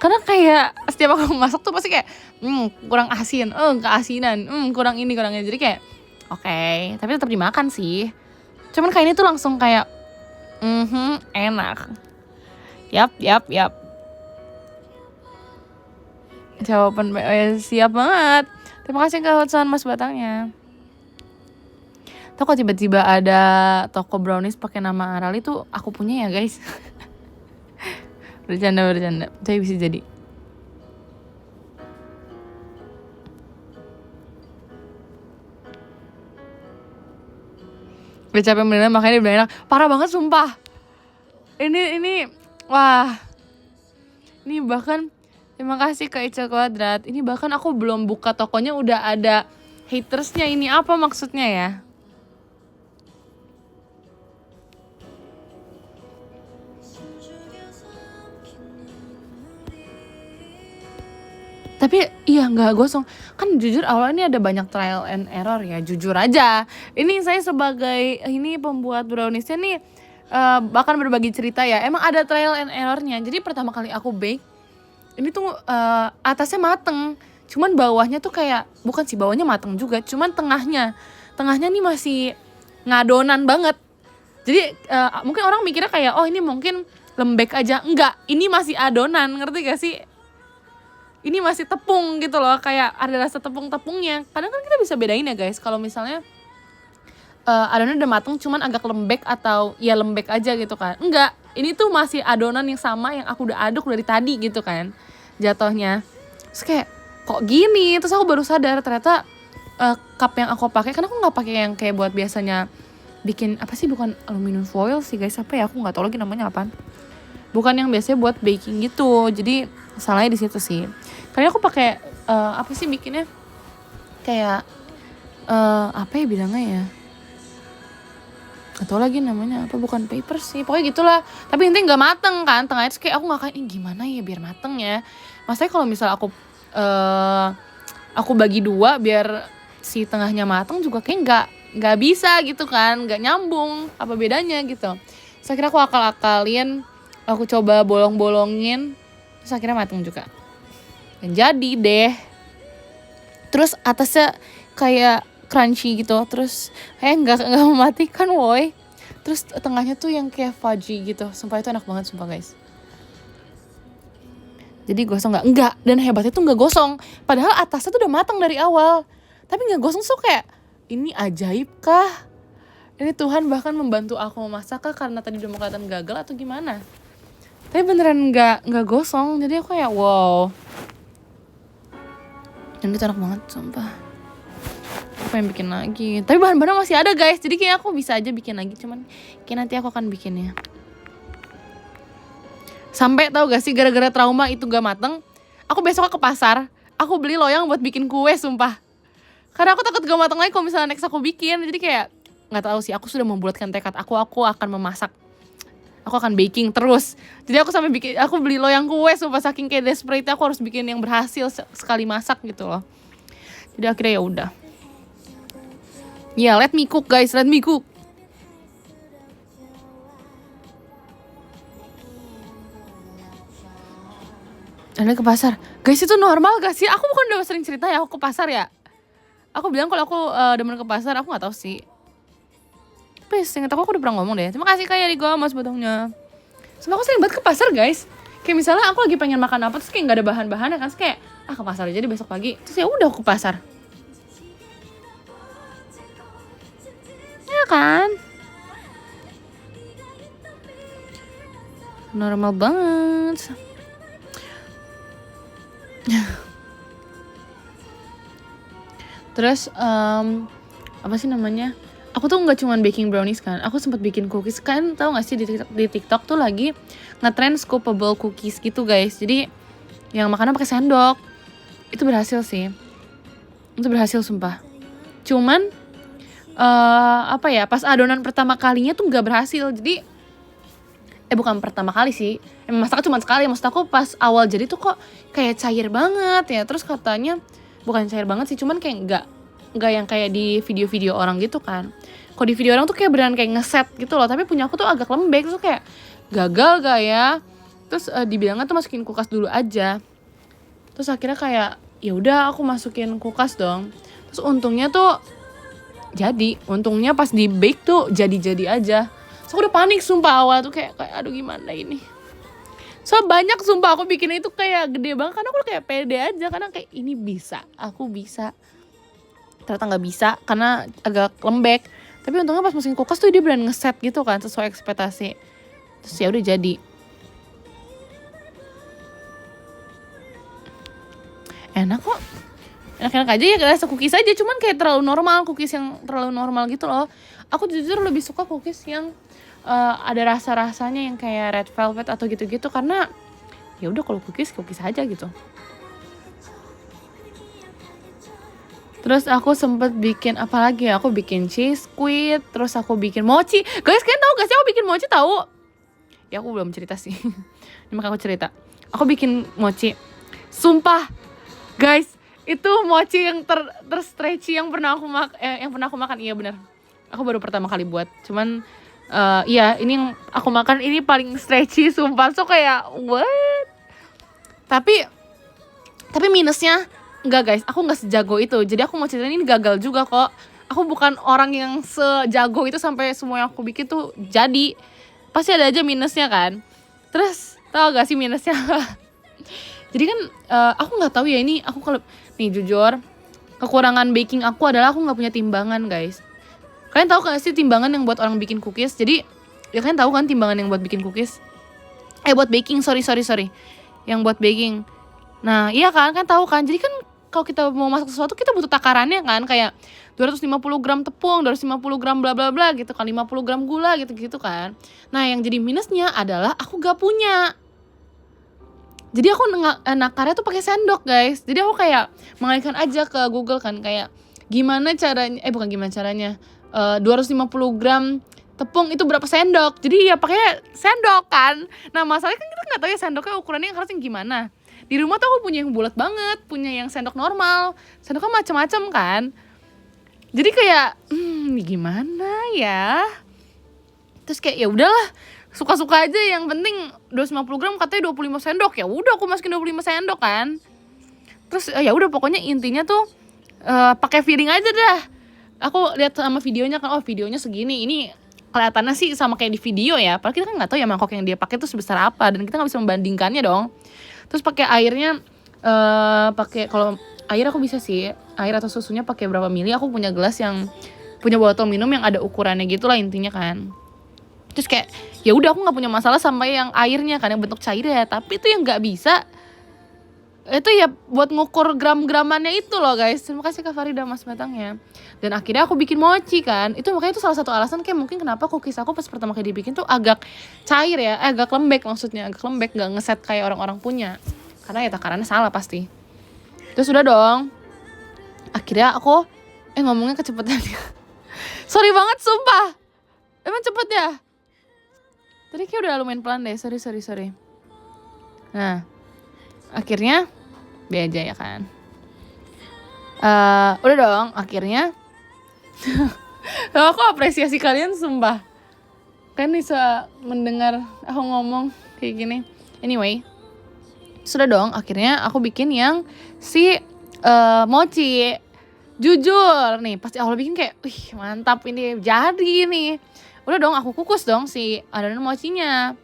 Karena kayak setiap aku masak tuh pasti kayak kurang asin, keasinan, kurang ini, kurang ini. Jadi kayak oke, tapi tetap dimakan sih. Cuman kayak ini tuh langsung kayak Enak. Yap. Jawaban siap banget. Terima kasih Kak Hudson Mas Batangnya. Tuh kok tiba-tiba ada toko brownies pakai nama Aral itu aku punya ya guys. bercanda. Tapi bisa jadi. Udah capek beneran makanya dia bilang enak. Parah banget sumpah. Ini wah. Ini bahkan terima kasih ke Ica Kuadrat. Ini bahkan aku belum buka tokonya udah ada hatersnya. Ini apa maksudnya ya? Tapi iya nggak gosong. Kan jujur awalnya ini ada banyak trial and error ya. Jujur aja. Ini saya sebagai ini pembuat browniesnya nih bahkan berbagi cerita ya. Emang ada trial and errornya. Jadi pertama kali aku bake ini tuh atasnya mateng. Cuman bawahnya tuh kayak bukan sih bawahnya mateng juga. Cuman tengahnya nih masih ngadonan banget. Jadi mungkin orang mikirnya kayak oh ini mungkin lembek aja. Enggak, ini masih adonan, ngerti gak sih? Ini masih tepung gitu loh, kayak ada rasa tepung-tepungnya. Kadang kan kita bisa bedain ya guys, kalau misalnya adonan udah mateng cuman agak lembek atau ya lembek aja gitu kan. Enggak, ini tuh masih adonan yang sama yang aku udah aduk dari tadi gitu kan jatuhnya. Terus kayak kok gini, terus aku baru sadar ternyata cup yang aku pakai, kan aku nggak pakai yang kayak buat biasanya bikin apa sih, bukan aluminium foil sih guys, apa ya, aku nggak tahu lagi namanya apa. Bukan yang biasanya buat baking gitu, jadi salahnya di situ sih. Karena aku pakai apa sih bikinnya kayak apa ya bilangnya ya, atau lagi namanya apa, bukan paper sih, pokoknya gitulah. Tapi intinya nggak mateng kan tengahnya, terus kayak aku nggak kayak gimana ya biar mateng ya. Maksudnya kalau misal aku bagi dua biar si tengahnya mateng juga kayak nggak bisa gitu kan, nggak nyambung, apa bedanya gitu. Terus akhirnya aku akal-akalin, aku coba bolong-bolongin, terus akhirnya mateng juga. Dan jadi deh. Terus atasnya kayak crunchy gitu, terus kayak nggak mematikan woi. Terus tengahnya tuh yang kayak fudgy gitu, sumpah itu enak banget sumpah guys. Jadi gosong enggak, dan hebatnya tuh nggak gosong. Padahal atasnya tuh udah matang dari awal, tapi nggak gosong. So kayak ini ajaib kah? Ini Tuhan bahkan membantu aku memasak kah karena tadi udah mau kelihatan gagal atau gimana? Tapi beneran nggak gosong, jadi aku kayak wow. Dan itu enak banget sumpah. Aku pengen bikin lagi, tapi bahan-bahan masih ada guys, jadi kayak aku bisa aja bikin lagi, cuman kayak nanti aku akan bikinnya. Sampai tahu gak sih, gara-gara trauma itu gak mateng, aku besok ke pasar, aku beli loyang buat bikin kue sumpah. Karena aku takut gak mateng lagi kalau misalnya next aku bikin. Jadi kayak nggak tahu sih, aku sudah membulatkan tekad aku akan memasak, aku akan baking terus. Jadi aku sampai aku beli loyang kue sumpah, saking kayak desperate aku harus bikin yang berhasil sekali masak gitu loh. Jadi akhirnya ya udah. Ya, let me cook guys, let me cook. Ada ke pasar. Guys, itu normal gak sih? Aku bukan udah sering cerita ya aku ke pasar ya. Aku bilang kalau aku demen ke pasar, aku gak tahu sih. Tapi seinget aku udah pernah ngomong deh. Terima kasih Kak Yari Mas botongnya. Sumpah aku sering banget ke pasar guys. Kayak misalnya aku lagi pengen makan apa, terus kayak gak ada bahan-bahannya kan, terus kayak ke pasar aja deh besok pagi. Terus ya udah aku ke pasar. Ya kan? Normal banget. Terus apa sih namanya, aku tuh nggak cuman baking brownies kan, aku sempat bikin cookies kan. Tahu nggak sih di TikTok tuh lagi ngetrend scoopable cookies gitu guys. Jadi yang makannya pakai sendok. Itu berhasil sih, itu berhasil sumpah. Cuman apa ya, pas adonan pertama kalinya tuh nggak berhasil. Jadi bukan pertama kali sih, emang masaknya cuma sekali. Maksud aku pas awal jadi tuh kok kayak cair banget ya. Terus katanya bukan cair banget sih, cuman kayak nggak yang kayak di video-video orang gitu kan. Kalau di video orang tuh kayak beneran kayak ngeset gitu loh. Tapi punya aku tuh agak lembek, terus kayak gagal gak ya. Terus dibilangnya tuh masukin kulkas dulu aja. Terus akhirnya kayak ya udah aku masukin kulkas dong. Terus untungnya tuh jadi, untungnya pas di bake tuh jadi aja. So aku udah panik sumpah awal tuh kayak aduh gimana ini. So banyak sumpah aku bikinnya itu kayak gede banget karena aku kayak pede aja karena kayak ini bisa, aku bisa. Ternyata nggak bisa karena agak lembek. Tapi untungnya pas masukin kulkas tuh dia beneran ngeset gitu kan sesuai ekspektasi. Terus ya udah jadi. Enak kok. Enak-enak aja ya rasa cookies aja, cuman kayak terlalu normal, cookies yang terlalu normal gitu loh. Aku jujur lebih suka cookies yang ada rasa-rasanya yang kayak red velvet atau gitu-gitu karena ya udah kalau cookies aja gitu. Terus aku sempet bikin apa lagi ya? Aku bikin cheese squid, terus aku bikin mochi. Guys, kalian tahu gak sih aku bikin mochi tahu? Ya aku belum cerita sih. Ini makanya aku cerita. Aku bikin mochi. Sumpah, guys, itu mochi yang terstretchy yang pernah aku makan. Iya benar. Aku baru pertama kali buat. Cuman iya, ini yang aku makan ini paling stretchy sumpah. So kayak what? Tapi minusnya enggak guys, aku nggak sejago itu. Jadi aku mau ceritain ini gagal juga kok. Aku bukan orang yang sejago itu sampai semua yang aku bikin tuh jadi. Pasti ada aja minusnya kan. Terus tau gak sih minusnya? Jadi kan aku nggak tahu ya ini aku kalau nih jujur kekurangan baking aku adalah aku nggak punya timbangan guys. Kalian tahu gak sih timbangan yang buat orang bikin cookies? Jadi ya kalian tahu kan timbangan yang buat bikin cookies? Buat baking, sorry. Yang buat baking. Nah iya kan tahu kan. Jadi kan kalau kita mau masak sesuatu kita butuh takarannya kan, kayak 250 gram tepung, 250 gram bla bla bla gitu kan, 50 gram gula gitu kan. Nah yang jadi minusnya adalah aku gak punya. Jadi aku nakarnya tuh pakai sendok guys. Jadi aku kayak mengalihkan aja ke Google kan, kayak gimana caranya, 250 gram tepung itu berapa sendok. Jadi ya pakai sendok kan. Nah masalahnya kan kita nggak tahu ya sendoknya ukurannya yang harusnya gimana. Di rumah tuh aku punya yang bulat banget, punya yang sendok normal, sendoknya macam-macam kan. Jadi kayak gimana ya? Terus kayak ya udahlah, suka-suka aja, yang penting 250 gram katanya 25 sendok. Ya udah aku masukin 25 sendok kan. Terus ya udah pokoknya intinya tuh pakai feeling aja dah. Aku lihat sama videonya kan, oh videonya segini, ini kelihatannya sih sama kayak di video ya. Padahal kita kan nggak tahu ya mangkok yang dia pakai tuh sebesar apa dan kita nggak bisa membandingkannya dong. Terus pakai airnya, kalau air aku bisa sih, air atau susunya pakai berapa mili. Aku punya gelas yang punya botol minum yang ada ukurannya gitulah intinya kan. Terus kayak ya udah aku nggak punya masalah sampai yang airnya kan yang bentuk cairnya, tapi itu yang nggak bisa itu ya buat ngukur gram-gramannya itu loh guys. Terima kasih Kak Farida Mas Batangnya. Dan akhirnya aku bikin mochi kan. Itu makanya itu salah satu alasan kayak mungkin kenapa cookies aku pas pertama kali dibikin tuh agak cair ya, agak lembek maksudnya, agak lembek, gak ngeset kayak orang-orang punya. Karena ya takarannya salah pasti. Terus udah dong. Akhirnya aku ngomongnya kecepetan. Sorry banget sumpah. Emang cepet ya? Tadi kayak udah lumayan pelan deh. Sorry. Nah, akhirnya be aja ya kan. Udah dong, akhirnya aku apresiasi kalian sumpah. Kan bisa mendengar aku ngomong kayak gini. Anyway, sudah dong, akhirnya aku bikin yang si mochi. Jujur nih, pasti awal bikin kayak, wih mantap ini jadi nih. Udah dong, aku kukus dong si adonan mochinya.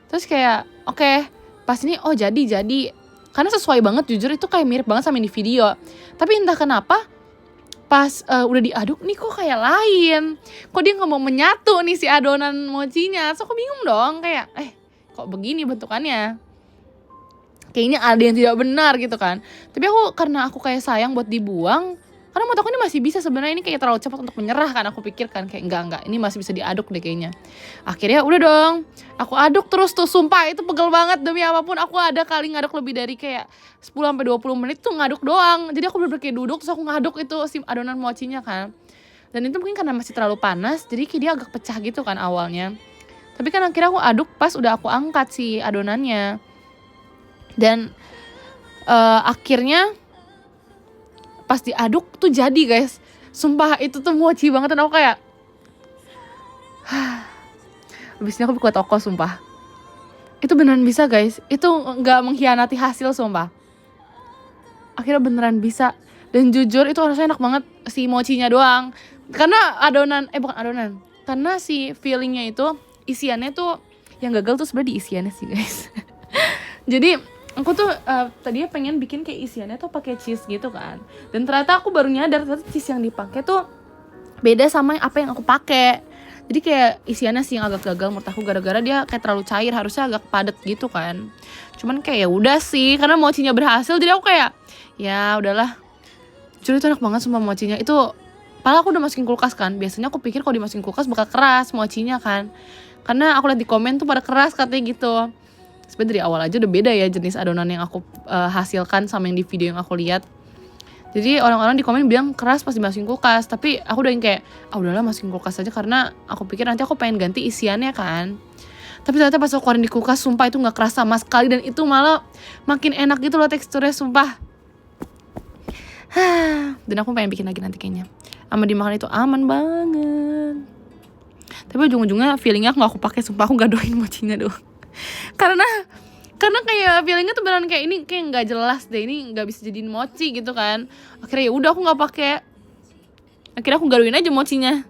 Terus kayak, oke, pas ini oh jadi. Karena sesuai banget jujur, itu kayak mirip banget sama di video. Tapi entah kenapa pas udah diaduk nih kok kayak lain. Kok dia gak mau menyatu nih si adonan mochinya. So aku bingung dong kayak kok begini bentukannya. Kayaknya ada yang tidak benar gitu kan. Tapi karena aku kayak sayang buat dibuang. Karena menurut aku ini masih bisa sebenarnya, ini kayak terlalu cepat untuk menyerah kan. Aku pikirkan kayak enggak, ini masih bisa diaduk deh kayaknya. Akhirnya udah dong, aku aduk terus tuh, sumpah itu pegel banget demi apapun. Aku ada kali ngaduk lebih dari kayak 10-20 menit tuh ngaduk doang. Jadi aku bener-bener kayak duduk terus aku ngaduk itu si adonan mochinya kan. Dan itu mungkin karena masih terlalu panas, jadi kayak dia agak pecah gitu kan awalnya. Tapi kan akhirnya aku aduk pas udah aku angkat si adonannya. Dan akhirnya pas diaduk tuh jadi guys. Sumpah itu tuh mochi banget. Dan aku kayak abis ini aku buka toko sumpah. Itu beneran bisa guys. Itu gak mengkhianati hasil sumpah. Akhirnya beneran bisa. Dan jujur itu rasanya enak banget si mochinya doang. Karena bukan adonan. Karena si feelingnya itu isiannya tuh yang gagal tuh sebenarnya di isiannya sih guys. Jadi aku tuh tadinya pengen bikin kayak isiannya tuh pakai cheese gitu kan, dan ternyata aku baru nyadar ternyata cheese yang dipakai tuh beda sama apa yang aku pakai. Jadi kayak isiannya sih yang agak gagal menurut aku, gara-gara dia kayak terlalu cair, harusnya agak padat gitu kan. Cuman kayak ya udah sih, karena mochinya berhasil, jadi aku kayak ya udahlah. Jujur itu enak banget sumpah mochinya. Itu padahal aku udah masukin kulkas kan. Biasanya aku pikir kalau dimasukin kulkas bakal keras mochinya kan, karena aku lihat di komen tuh pada keras katanya gitu. Sebenarnya dari awal aja udah beda ya jenis adonan yang aku hasilkan sama yang di video yang aku lihat. Jadi orang-orang di komen bilang keras pas dimasukin kulkas, tapi aku udah yang kayak udahlah masukin kulkas aja, karena aku pikir nanti aku pengen ganti isiannya kan. Tapi ternyata pas aku keluarin di kulkas sumpah itu gak keras sama sekali, dan itu malah makin enak gitu loh teksturnya sumpah. Dan aku pengen bikin lagi nanti kayaknya. Sama dimakan itu aman banget. Tapi ujung-ujungnya feelingnya aku pakai, sumpah aku gak doain mochinya doang. Karena kayak feelingnya tuh beneran kayak ini kayak nggak jelas deh, ini nggak bisa jadiin mochi gitu kan. Akhirnya ya udah aku nggak pakai. Akhirnya aku galuin aja mochinya.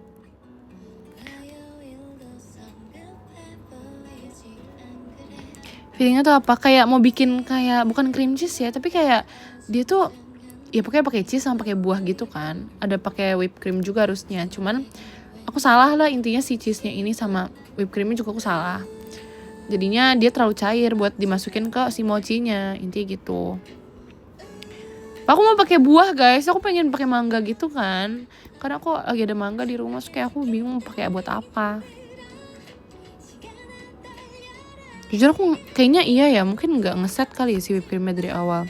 Feelingnya tuh apa, kayak mau bikin kayak bukan cream cheese ya, tapi kayak dia tuh ya pakai cheese sama pakai buah gitu kan. Ada pakai whipped cream juga harusnya, cuman aku salah lah intinya, si cheese-nya ini sama whipped creamnya juga aku salah. Jadinya dia terlalu cair buat dimasukin ke si mochinya, intinya gitu. Aku mau pakai buah guys, aku pengen pakai mangga gitu kan, karena aku lagi ada mangga di rumah, so kayak aku bingung pakai buat apa. Jujur aku kayaknya iya ya, mungkin nggak ngeset kali ya si whipped creamnya dari awal.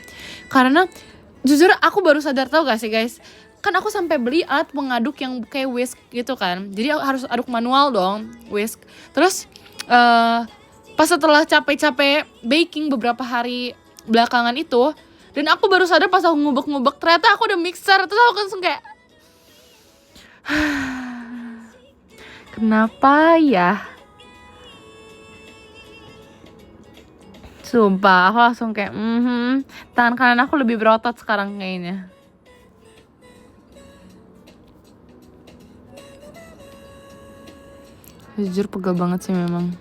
Karena jujur aku baru sadar, tau gak sih guys, kan aku sampai beli alat pengaduk yang kayak whisk gitu kan, jadi harus aduk manual dong, whisk. Terus pas setelah capek-capek baking beberapa hari belakangan itu, dan aku baru sadar pas aku ngubek-ngubek ternyata aku udah mixer. Terus aku langsung kayak kenapa ya? Sumpah aku langsung kayak tangan kanan aku lebih berotot sekarang kayaknya. Jujur pegel banget sih memang.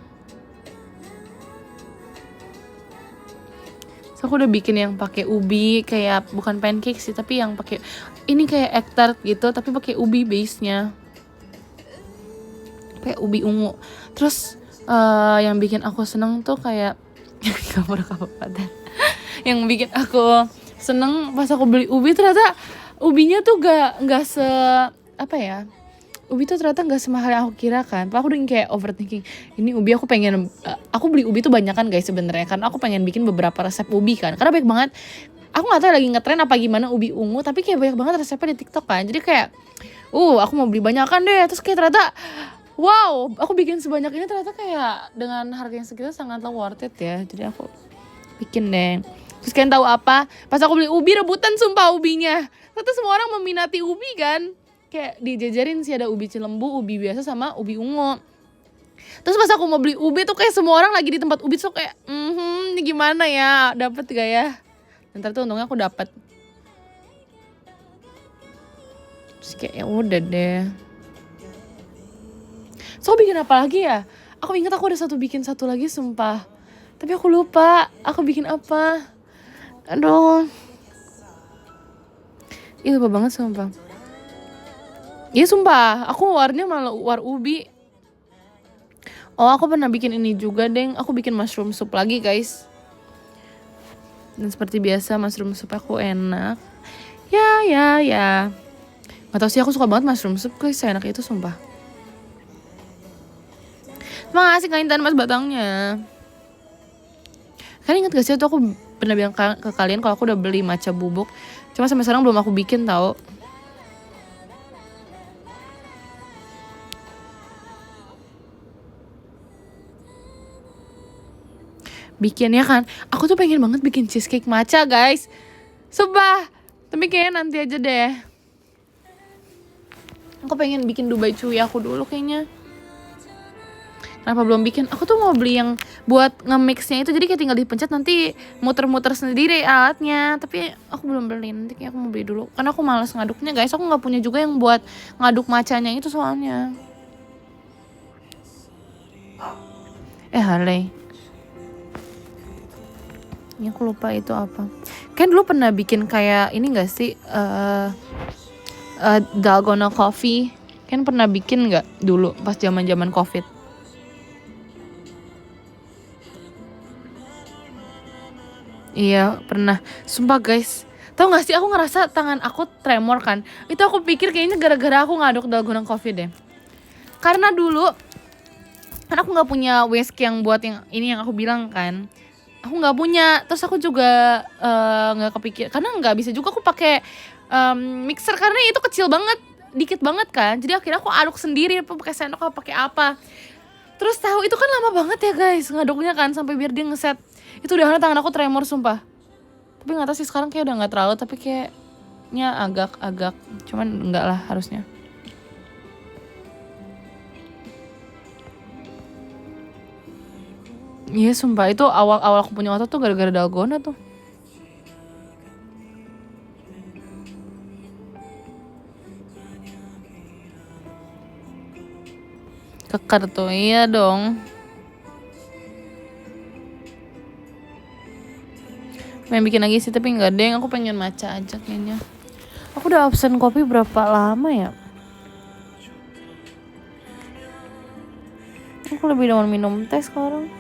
So aku udah bikin yang pakai ubi, kayak bukan pancake sih, tapi yang pakai ini kayak egg tart gitu, tapi pakai ubi base-nya. Kayak ubi ungu. Terus yang bikin aku seneng tuh kayak yang bikin aku seneng pas aku beli ubi, ternyata ubinya tuh gak se apa ya, ubi tuh ternyata gak semahal yang aku kira kan. Aku udah kayak overthinking, ini ubi aku pengen aku beli ubi tuh banyak kan guys sebenarnya, karena aku pengen bikin beberapa resep ubi kan, karena banyak banget. Aku gak tahu lagi ngetren apa gimana ubi ungu, tapi kayak banyak banget resepnya di TikTok kan. Jadi kayak aku mau beli banyak kan deh. Terus kayak ternyata wow, aku bikin sebanyak ini ternyata kayak dengan harga yang segitu sangatlah worth it ya. Jadi aku bikin deh. Terus kalian tahu apa? Pas aku beli ubi rebutan sumpah ubinya. Ternyata semua orang meminati ubi kan. Kayak dijajarin sih, ada ubi cilembu, ubi biasa sama ubi ungu. Terus pas aku mau beli ubi tuh kayak semua orang lagi di tempat ubi tuh kayak ini gimana ya? Dapet gak ya? Ntar tuh untungnya aku dapet. Terus kayak ya udah deh. So bikin apa lagi ya? Aku ingat aku ada bikin satu lagi sumpah. Tapi aku lupa aku bikin apa. Aduh. Ih lupa banget sumpah. Iya sumpah, aku warnanya malah war ubi. Oh aku pernah bikin ini juga deng. Aku bikin mushroom soup lagi guys. Dan seperti biasa mushroom soup aku enak. Ya. Gak tau sih, aku suka banget mushroom soup guys, enak itu sumpah. Makasih Kak Intan mas batangnya. Kalian inget gak sih tuh aku pernah bilang ke kalian kalau aku udah beli matcha bubuk, cuma sampai sekarang belum aku bikin tau. Bikin ya kan, aku tuh pengen banget bikin cheesecake matcha guys, sumpah. Tapi kayaknya nanti aja deh. Aku pengen bikin Dubai Chewy aku dulu kayaknya. Kenapa belum bikin? Aku tuh mau beli yang buat nge-mixnya itu, jadi kayak tinggal dipencet nanti muter-muter sendiri alatnya. Tapi aku belum beli, nanti kayak aku mau beli dulu, karena aku malas ngaduknya guys. Aku gak punya juga yang buat ngaduk matchanya itu soalnya. Harley. Ini aku lupa itu apa. Kan dulu pernah bikin kayak ini gak sih? Dalgona coffee. Kan pernah bikin gak dulu pas zaman COVID? Iya pernah. Sumpah guys, tau gak sih aku ngerasa tangan aku tremor kan. Itu aku pikir kayaknya gara-gara aku ngaduk dalgona coffee deh. Karena dulu kan aku gak punya whisk yang buat yang ini yang aku bilang kan. Aku nggak punya, terus aku juga nggak kepikir karena nggak bisa juga aku pakai mixer karena itu kecil banget, dikit banget kan. Jadi akhirnya aku aduk sendiri pakai sendok atau pakai apa. Terus tahu itu kan lama banget ya guys ngaduknya kan sampai biar dia ngeset. Itu udah tangan aku tremor sumpah. Tapi nggak tahu sih sekarang kayak udah nggak terlalu, tapi kayaknya agak cuman enggak lah harusnya. Iya sumpah itu awal aku punya otot tuh gara-gara dalgona tuh. Keker tuh, iya dong. Pengen bikin lagi sih tapi nggak deh, aku pengen matcha aja kayaknya. Aku udah absen kopi berapa lama ya? Aku lebih demen minum teh sekarang.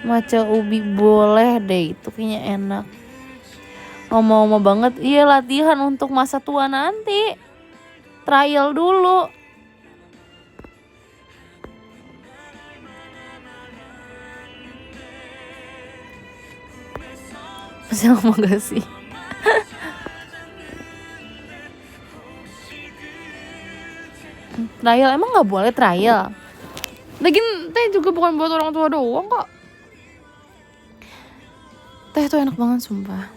Matcha ubi boleh deh, itu kayaknya enak. Ngomong-ngomong banget, iya latihan untuk masa tua nanti. Trial dulu. Masih lama gak sih? Trial, emang gak boleh trial? Lagian teh juga bukan buat orang tua doang kok. Teh tuh enak banget sumpah.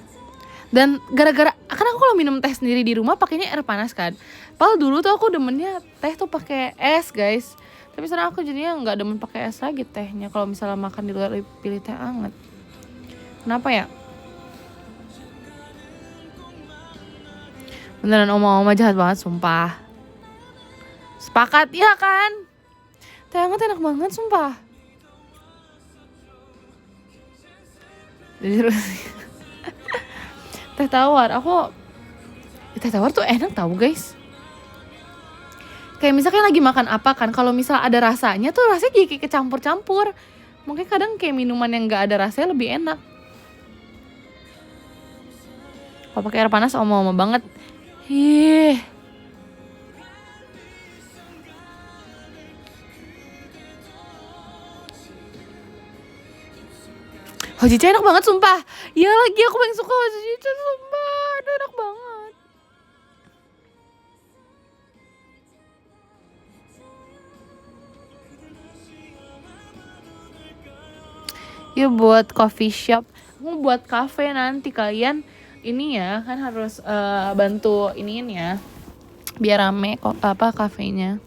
Dan gara-gara kan aku kalau minum teh sendiri di rumah pakainya air panas kan. Padahal dulu tuh aku demennya teh tuh pakai es guys. Tapi sekarang aku jadinya nggak demen pakai es lagi tehnya. Kalau misalnya makan di luar pilih teh anget. Kenapa ya? Beneran oma-oma jahat banget sumpah. Sepakat ya kan? Teh anget enak banget sumpah. Terus teh tawar, teh tawar tuh enak tau guys. Kayak misalkan lagi makan apa kan, kalau misal ada rasanya tuh rasanya kayak kecampur-campur. Mungkin kadang kayak minuman yang nggak ada rasanya lebih enak. Kalau pakai air panas oma-oma banget. Ih. Hojicha enak banget sumpah. Ya lagi aku paling suka hojicha sumpah. Aduh, enak banget. Ya buat coffee shop. Aku buat cafe nanti kalian ini ya kan harus bantu iniin ya. Biar rame kok apa kafenya.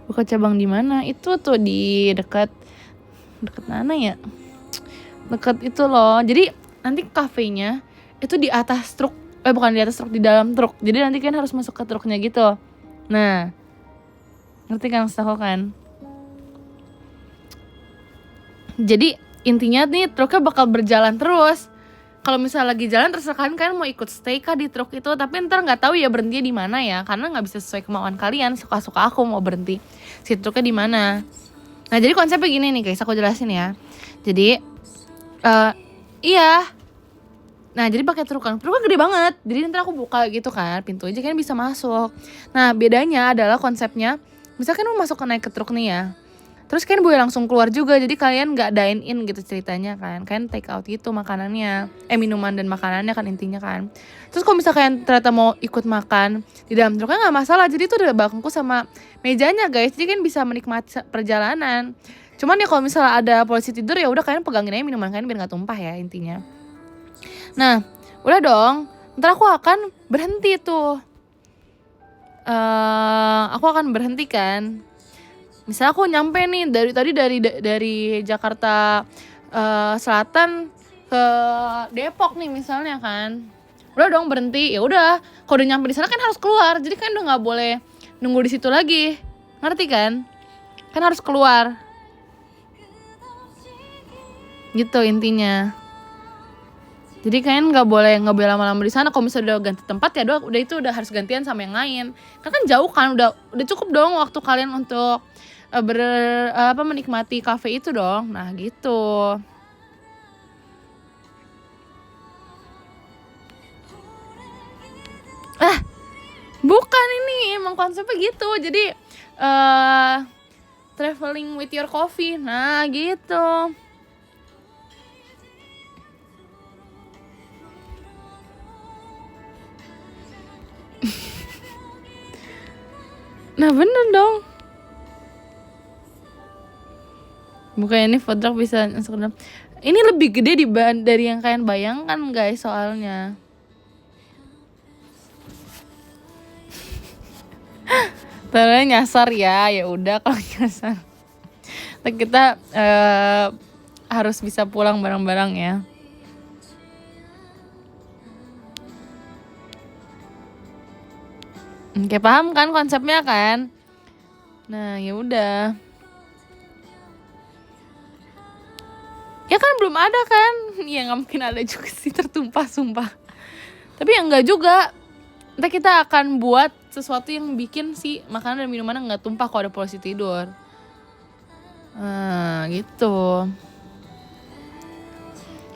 Buka cabang di mana? Itu tuh di dekat mana ya? Dekat itu loh. Jadi nanti kafenya itu di atas truk. Bukan di atas truk, di dalam truk. Jadi nanti kan harus masuk ke truknya gitu. Nah, ngerti kan maksud aku kan? Jadi intinya nih truknya bakal berjalan terus. Kalau misalnya lagi jalan terserah kalian mau ikut stay kah di truk itu, tapi ntar nggak tahu ya berhenti di mana ya, karena nggak bisa sesuai kemauan kalian. Suka-suka aku mau berhenti si truknya di mana. Nah jadi konsepnya gini nih guys, aku jelasin ya. Jadi iya. Nah jadi pakai truknya gede banget. Jadi ntar aku buka gitu kan, pintu aja kan bisa masuk. Nah bedanya adalah konsepnya, misalkan mau masuk naik ke truk nih ya. Terus kan boleh langsung keluar juga, jadi kalian nggak dine in gitu ceritanya kan, kalian take out gitu makanannya, minuman dan makanannya kan intinya kan. Terus kalau misalkan ternyata mau ikut makan di dalam truknya nggak masalah, jadi itu udah bangku sama mejanya guys, jadi kan bisa menikmati perjalanan. Cuman ya kalau misalnya ada polisi tidur ya udah kalian pegangin aja minuman kalian biar nggak tumpah ya intinya. Nah udah dong, ntar aku akan berhenti tuh, aku akan berhenti kan. Misalnya aku nyampe nih dari Jakarta Selatan ke Depok nih misalnya kan. udah dong berhenti. Ya udah, kalau udah nyampe di sana kan harus keluar, jadi kan udah nggak boleh nunggu di situ lagi, ngerti kan harus keluar gitu intinya. Jadi kalian nggak boleh lama-lama di sana. Kalau misalnya udah ganti tempat ya udah itu udah harus gantian sama yang lain. Kan jauh kan, udah cukup dong waktu kalian untuk menikmati cafe itu dong. Nah gitu. Bukan, ini emang konsepnya gitu. Jadi traveling with your coffee. Nah gitu. Nah bener dong. Bukannya ini food truck bisa masuk ke dalam. Ini lebih gede dari yang kalian bayangkan guys soalnya. Ternyata nyasar ya udah kalau nyasar. Kita harus bisa pulang bareng-bareng ya. Oke, paham kan konsepnya kan? Nah, ya udah. Ya kan belum ada kan? Ya nggak mungkin ada juga sih, tertumpah sumpah. Tapi ya enggak juga. Ntar kita akan buat sesuatu yang bikin si makanan dan minuman nggak tumpah kalau ada polisi tidur. Nah, gitu.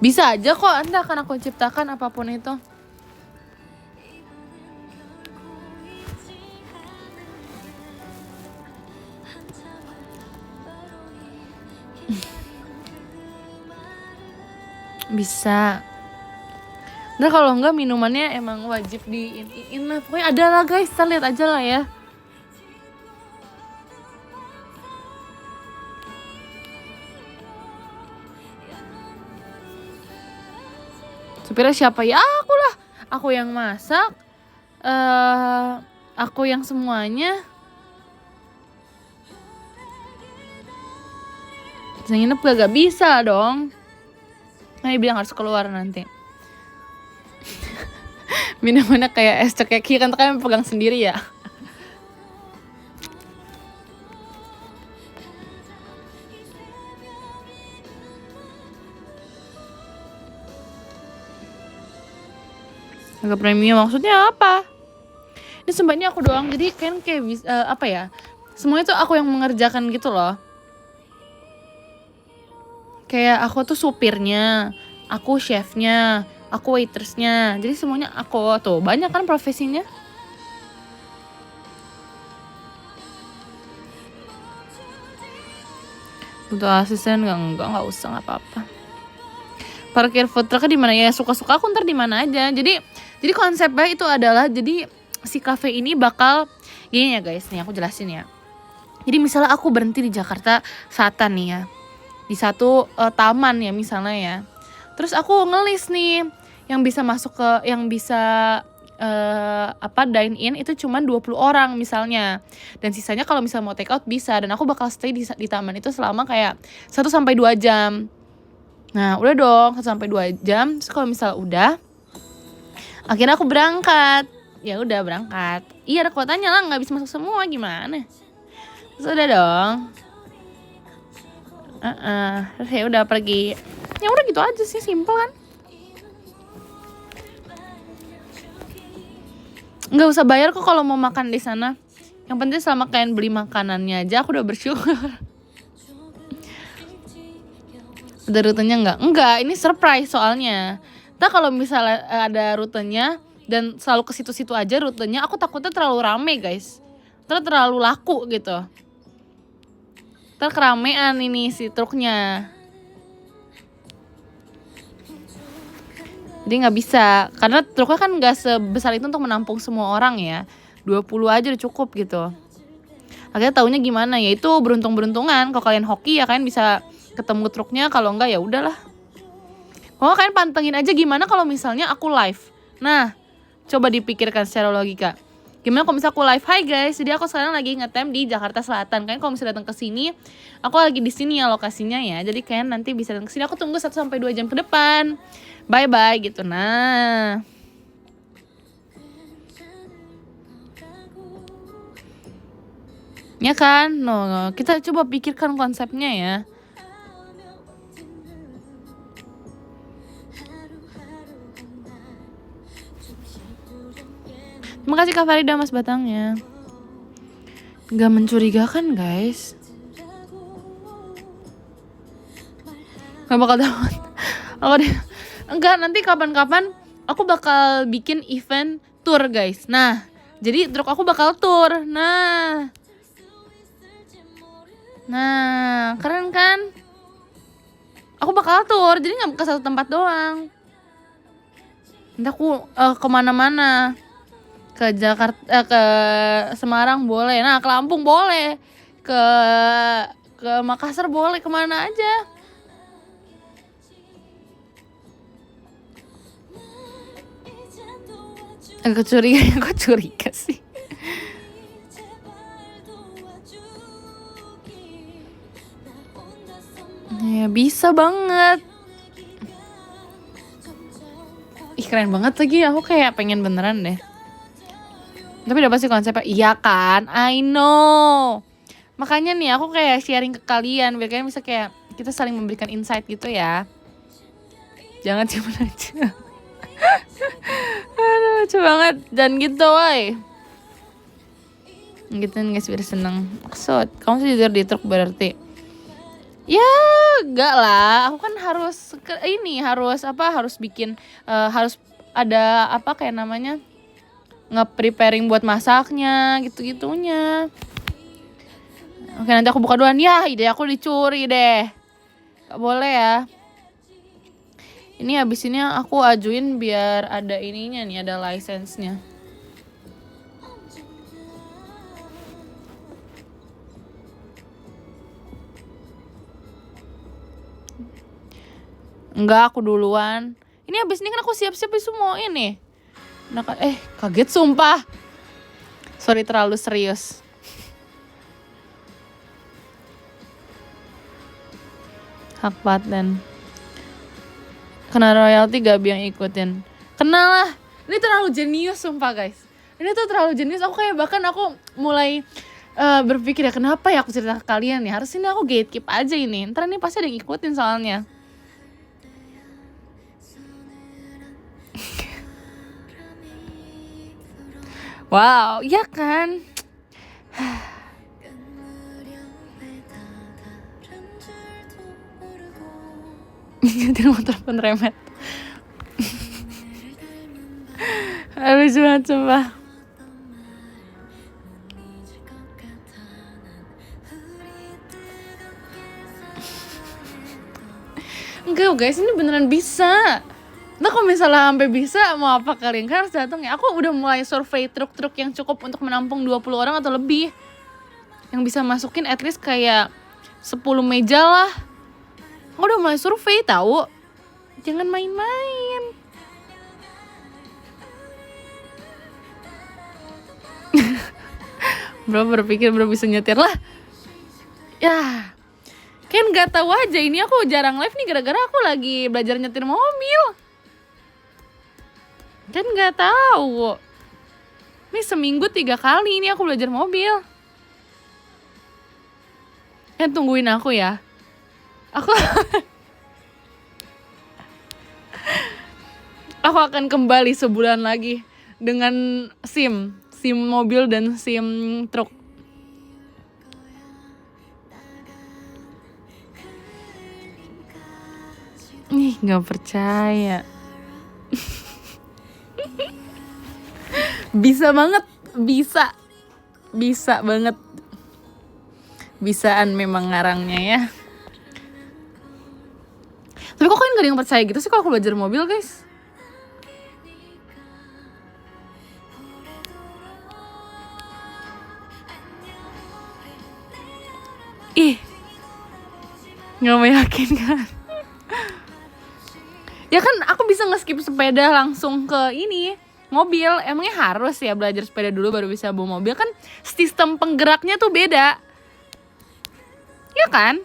Bisa aja kok, nanti akan aku ciptakan apapun itu. Bisa. Nah kalau enggak minumannya emang wajib diin lah. Pokoknya ada lah guys, kita lihat aja lah ya. Supirnya siapa ya? Aku lah. Aku yang masak. Aku yang semuanya. Bisa nginep gak bisa dong. Nah, dia bilang harus keluar nanti. Minumannya kayak es cekeki kan pegang sendiri ya. Agak premium maksudnya apa? Ini sumpah aku doang, jadi kan kayak apa ya? Semuanya tuh aku yang mengerjakan gitu loh. Kayak aku tuh supirnya, aku chefnya, aku waitersnya. Jadi semuanya aku tuh, banyak kan profesinya. Butuh asisten enggak usah, nggak apa-apa. Parkir food trucknya di mana ya? Suka-suka aku ntar di mana aja. Jadi konsepnya itu adalah, jadi si cafe ini bakal gini ya guys, nih aku jelasin ya. Jadi misalnya aku berhenti di Jakarta Selatan nih ya, di satu taman ya misalnya ya. Terus aku ngelis nih yang bisa masuk ke, yang bisa dine in itu cuma 20 orang misalnya. Dan sisanya kalau misalnya mau take out bisa. Dan aku bakal stay di taman itu selama kayak 1-2 jam. Nah udah dong 1-2 jam. Terus kalau misalnya udah, akhirnya aku berangkat. Ya udah berangkat. Iya ada kuotanya lah, nggak bisa masuk semua, gimana? Terus udah dong. Terus ya udah pergi. Ya udah gitu aja sih, simple kan? Nggak usah bayar kok kalau mau makan di sana. Yang penting selama kalian beli makanannya aja, aku udah bersyukur. Ada rutenya enggak, ini surprise soalnya. Nah kalau misalnya ada rutenya dan selalu ke situ-situ aja rutenya, aku takutnya terlalu rame guys, terlalu laku gitu, keramaian ini si truknya. Jadi nggak bisa, karena truknya kan nggak sebesar itu untuk menampung semua orang ya, 20 aja udah cukup gitu. Akhirnya taunya gimana ya, itu beruntung-beruntungan. Kalau kalian hoki ya kalian bisa ketemu truknya, kalau enggak ya udahlah. Kalau kalian pantengin aja gimana kalau misalnya aku live. Nah coba dipikirkan secara logika. Gimana kalau misalnya aku live, hai guys, jadi aku sekarang lagi ngetem di Jakarta Selatan. Kalian kalau misalnya datang ke sini, aku lagi di sini ya lokasinya ya. Jadi kalian nanti bisa datang ke sini. Aku tunggu 1-2 jam ke depan. Bye bye gitu. Nah, Ya kan? No, kita coba pikirkan konsepnya ya. Terima kasih Kak Farida Mas Batangnya. Gak mencurigakan guys. Gak bakal dapat. Enggak, nanti kapan-kapan aku bakal bikin event tour guys. Nah, jadi truk aku bakal tour. Nah, keren kan? Aku bakal tour, jadi gak ke satu tempat doang. Nanti aku kemana-mana. Ke Jakarta, ke Semarang boleh. Nah, ke Lampung boleh. Ke Makassar boleh, kemana aja. Aku curiga sih. Ya bisa banget. Ih keren banget lagi, aku kayak pengen beneran deh. Tapi udah pasti konsepnya, iya kan, I know. Makanya nih aku kayak sharing ke kalian, biar kalian bisa kayak kita saling memberikan insight gitu ya. Jangan cuma aja. Aduh lucu banget, dan gitu woy. Gitu guys biar seneng. Maksud, kamu sih tidur di truk berarti? Ya enggak lah, aku kan harus harus bikin harus ada apa kayak namanya nge-preparing buat masaknya gitu-gitunya. Oke nanti aku buka duluan ya, ide aku dicuri deh. Gak boleh ya. Ini habis ini aku ajuin biar ada ininya nih, ada license-nya. Enggak, aku duluan. Ini habis ini kan aku siap-siap semua ini. Nah, kaget sumpah. Sorry terlalu serius. Hak paten. Kena royalti gak yang ikutin. Kena lah. Ini terlalu jenius sumpah guys. Ini tuh terlalu jenius. Aku kayak bahkan aku mulai berpikir ya kenapa ya aku cerita ke kalian ya. Harus ini aku gatekeep aja ini. Ntar ini pasti ada yang ikutin soalnya. Wow, ya kan? Nyetir motor pun remet. Lucu banget sumpah. Enggak guys, ini beneran bisa. Nah kalau misalnya sampai bisa, mau apa kalian kan harus datang ya. Aku udah mulai survei truk-truk yang cukup untuk menampung 20 orang atau lebih. Yang bisa masukin at least kayak 10 meja lah. Aku udah mulai survei tahu. Jangan main-main. Bro berpikir bro bisa nyetir lah. Ya kan gak tahu aja, ini aku jarang live nih gara-gara aku lagi belajar nyetir mobil. Kan gak tahu. Ini seminggu 3 kali ini aku belajar mobil. Tungguin aku ya. Aku akan kembali sebulan lagi dengan SIM mobil dan SIM truk. Ih, nggak percaya. Bisa banget, bisa banget. Bisaan memang ngarangnya ya. Tapi kok kalian gak ada yang percaya gitu sih kalau aku belajar mobil guys? Ih, gak meyakinkan. Ya kan aku bisa nge-skip sepeda langsung ke ini mobil. Emangnya harus ya belajar sepeda dulu baru bisa bawa mobil? Kan sistem penggeraknya tuh beda. Ya kan?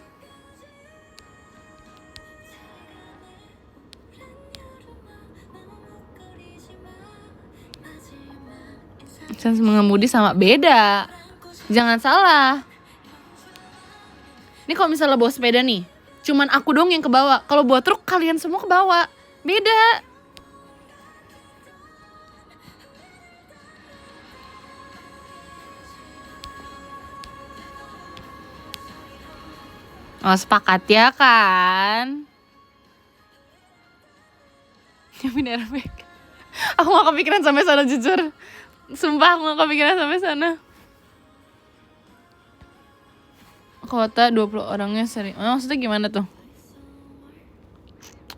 Sense mengemudi sama beda. Jangan salah. Ini kalau misalnya bawa sepeda nih, cuman aku dong yang kebawa. Kalau bawa truk kalian semua kebawa. Beda. Oh, sepakat ya kan? Nyiapin airbag. Aku gak kepikiran sampai sana jujur. Sumpah aku gak kepikiran sampai sana. Kuota 20 orangnya sering. Maksudnya gimana tuh?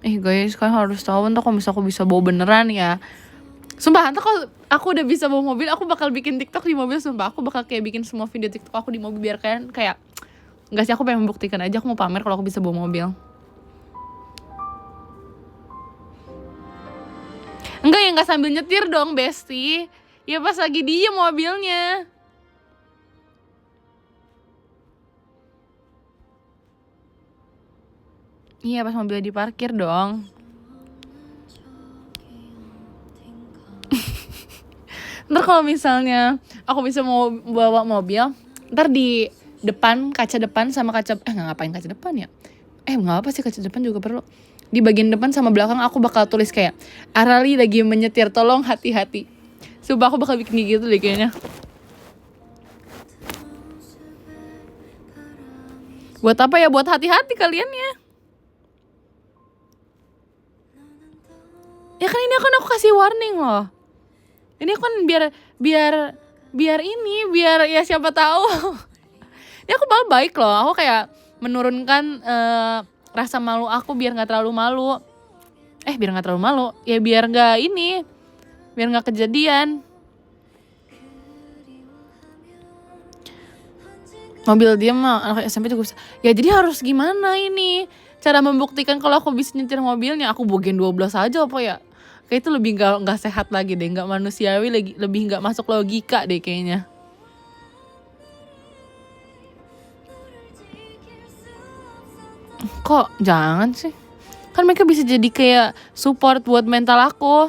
Guys, kalian harus tahu ntar kalau misalnya aku bisa bawa beneran ya. Sumpah, ntar kalau aku udah bisa bawa mobil, aku bakal bikin TikTok di mobil. Sumpah, aku bakal kayak bikin semua video TikTok aku di mobil biar kalian kayak, enggak sih, aku pengen membuktikan aja aku mau pamer kalau aku bisa bawa mobil. Enggak ya, enggak sambil nyetir dong, Besti. Ya pas lagi diem mobilnya. Iya, pas mobilnya diparkir dong. Ntar kalau misalnya aku bisa mau bawa mobil, ntar di depan, kaca depan sama kaca, ngapain kaca depan ya? Nggak apa sih, kaca depan juga perlu. Di bagian depan sama belakang aku bakal tulis kayak, Arali lagi menyetir, tolong hati-hati. Sumpah aku bakal bikin gitu deh kayaknya. Buat apa ya? Buat hati-hati kalian ya. Ya kan ini kan aku kasih warning loh. Ini kan biar ya siapa tahu. Ini aku bakal baik loh. Aku kayak menurunkan rasa malu aku biar nggak terlalu malu. Biar nggak terlalu malu. Ya biar nggak kejadian. Mobil dia mah anak SMP juga bisa. Ya jadi harus gimana ini? Cara membuktikan kalau aku bisa nyetir mobilnya. Aku bawa Gen 12 aja apa ya? Kayak itu lebih nggak sehat lagi deh, nggak manusiawi lagi, lebih nggak masuk logika deh kayaknya. Kok jangan sih? Kan mereka bisa jadi kayak support buat mental aku.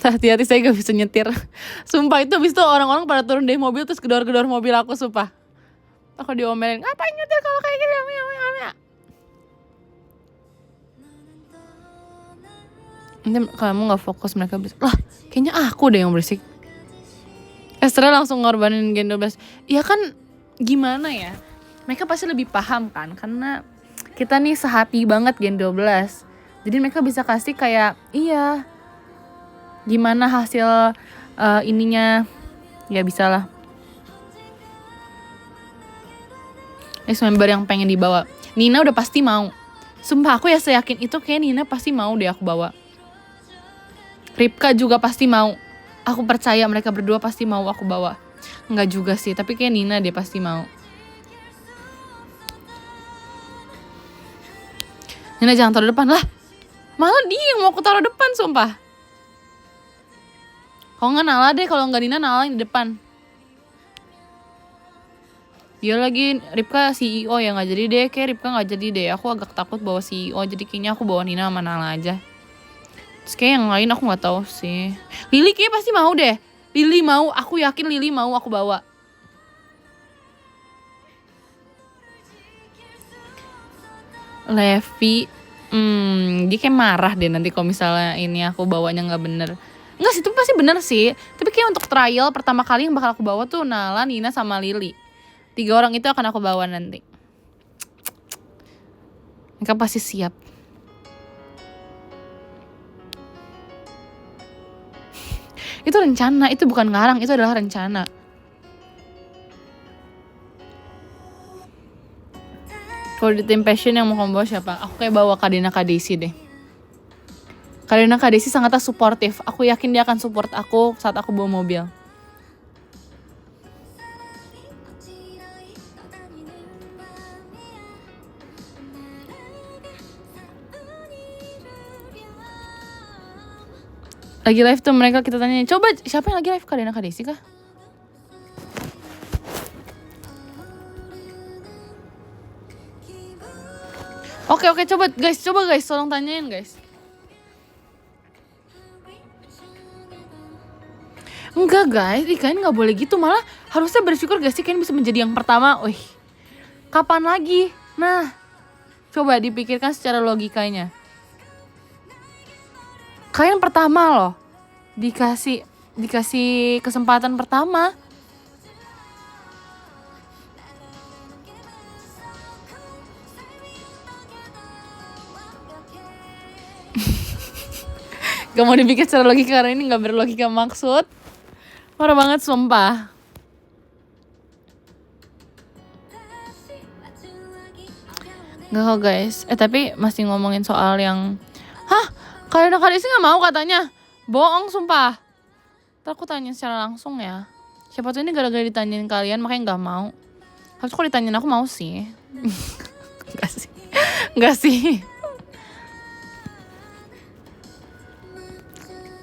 Hati-hati, saya gak bisa nyetir. Sumpah itu abis itu orang-orang pada turun dari mobil terus gedor-gedor mobil aku, sumpah. Aku diomelin, ngapain nyetir kalau kayak gini? Nanti kamu gak fokus, mereka bisa, lah kayaknya aku deh yang berisik. Estra langsung ngorbanin Gen 12. Ya kan gimana ya, mereka pasti lebih paham kan, karena kita nih sehati banget Gen 12. Jadi mereka bisa kasih kayak, iya gimana hasil ininya, ya bisa lah. Member yang pengen dibawa, Nina udah pasti mau. Sumpah aku ya seyakin itu, kayak Nina pasti mau deh aku bawa. Ripka juga pasti mau. Aku percaya mereka berdua pasti mau aku bawa. Enggak juga sih, tapi kayak Nina dia pasti mau. Nina jangan taruh depan lah. Malah dia yang mau aku taruh depan, sumpah. Kalau nggak Nala deh, kalau nggak Nina Nala yang di depan. Dia lagi Ripka CEO ya, nggak jadi deh, kayak Ripka nggak jadi deh. Aku agak takut bawa CEO, jadi kayaknya aku bawa Nina sama Nala aja. Terus kayak yang lain aku nggak tahu sih. Lily kayak pasti mau deh. Lily mau, aku yakin Lily mau aku bawa. Levi, dia kayak marah deh nanti kalau misalnya ini aku bawanya nggak bener. Enggak sih, itu pasti bener sih. Tapi kayak untuk trial pertama kali yang bakal aku bawa tuh Nala, Nina, sama Lily. 3 orang itu akan aku bawa nanti. Mereka pasti siap. Itu rencana, itu bukan ngarang, itu adalah rencana. Kalau di tim passion yang mau kamu bawa siapa? Aku kayak bawa Kadena Kadesi deh. Kadena Kadesi sangatlah suportif. Aku yakin dia akan support aku saat aku bawa mobil. Lagi live tuh mereka kita tanya, coba siapa yang lagi live, Kadena Kadesi kah? Oke, coba guys, tolong tanyain guys. Enggak guys, kalian gak boleh gitu. Malah harusnya bersyukur gak sih kalian bisa menjadi yang pertama. Wih, kapan lagi? Nah, coba dipikirkan secara logikanya. Kalian pertama loh, dikasih kesempatan pertama. Gak mau dipikir secara logika karena ini gak berlogika maksud. Parah banget sumpah. Gak kok guys. Tapi masih ngomongin soal yang kalian sih gak mau katanya. Bohong sumpah. Ntar aku tanya secara langsung ya. Siapa tuh ini gara-gara ditanyain kalian makanya gak mau. Harus kok ditanyain aku mau sih. Gak sih.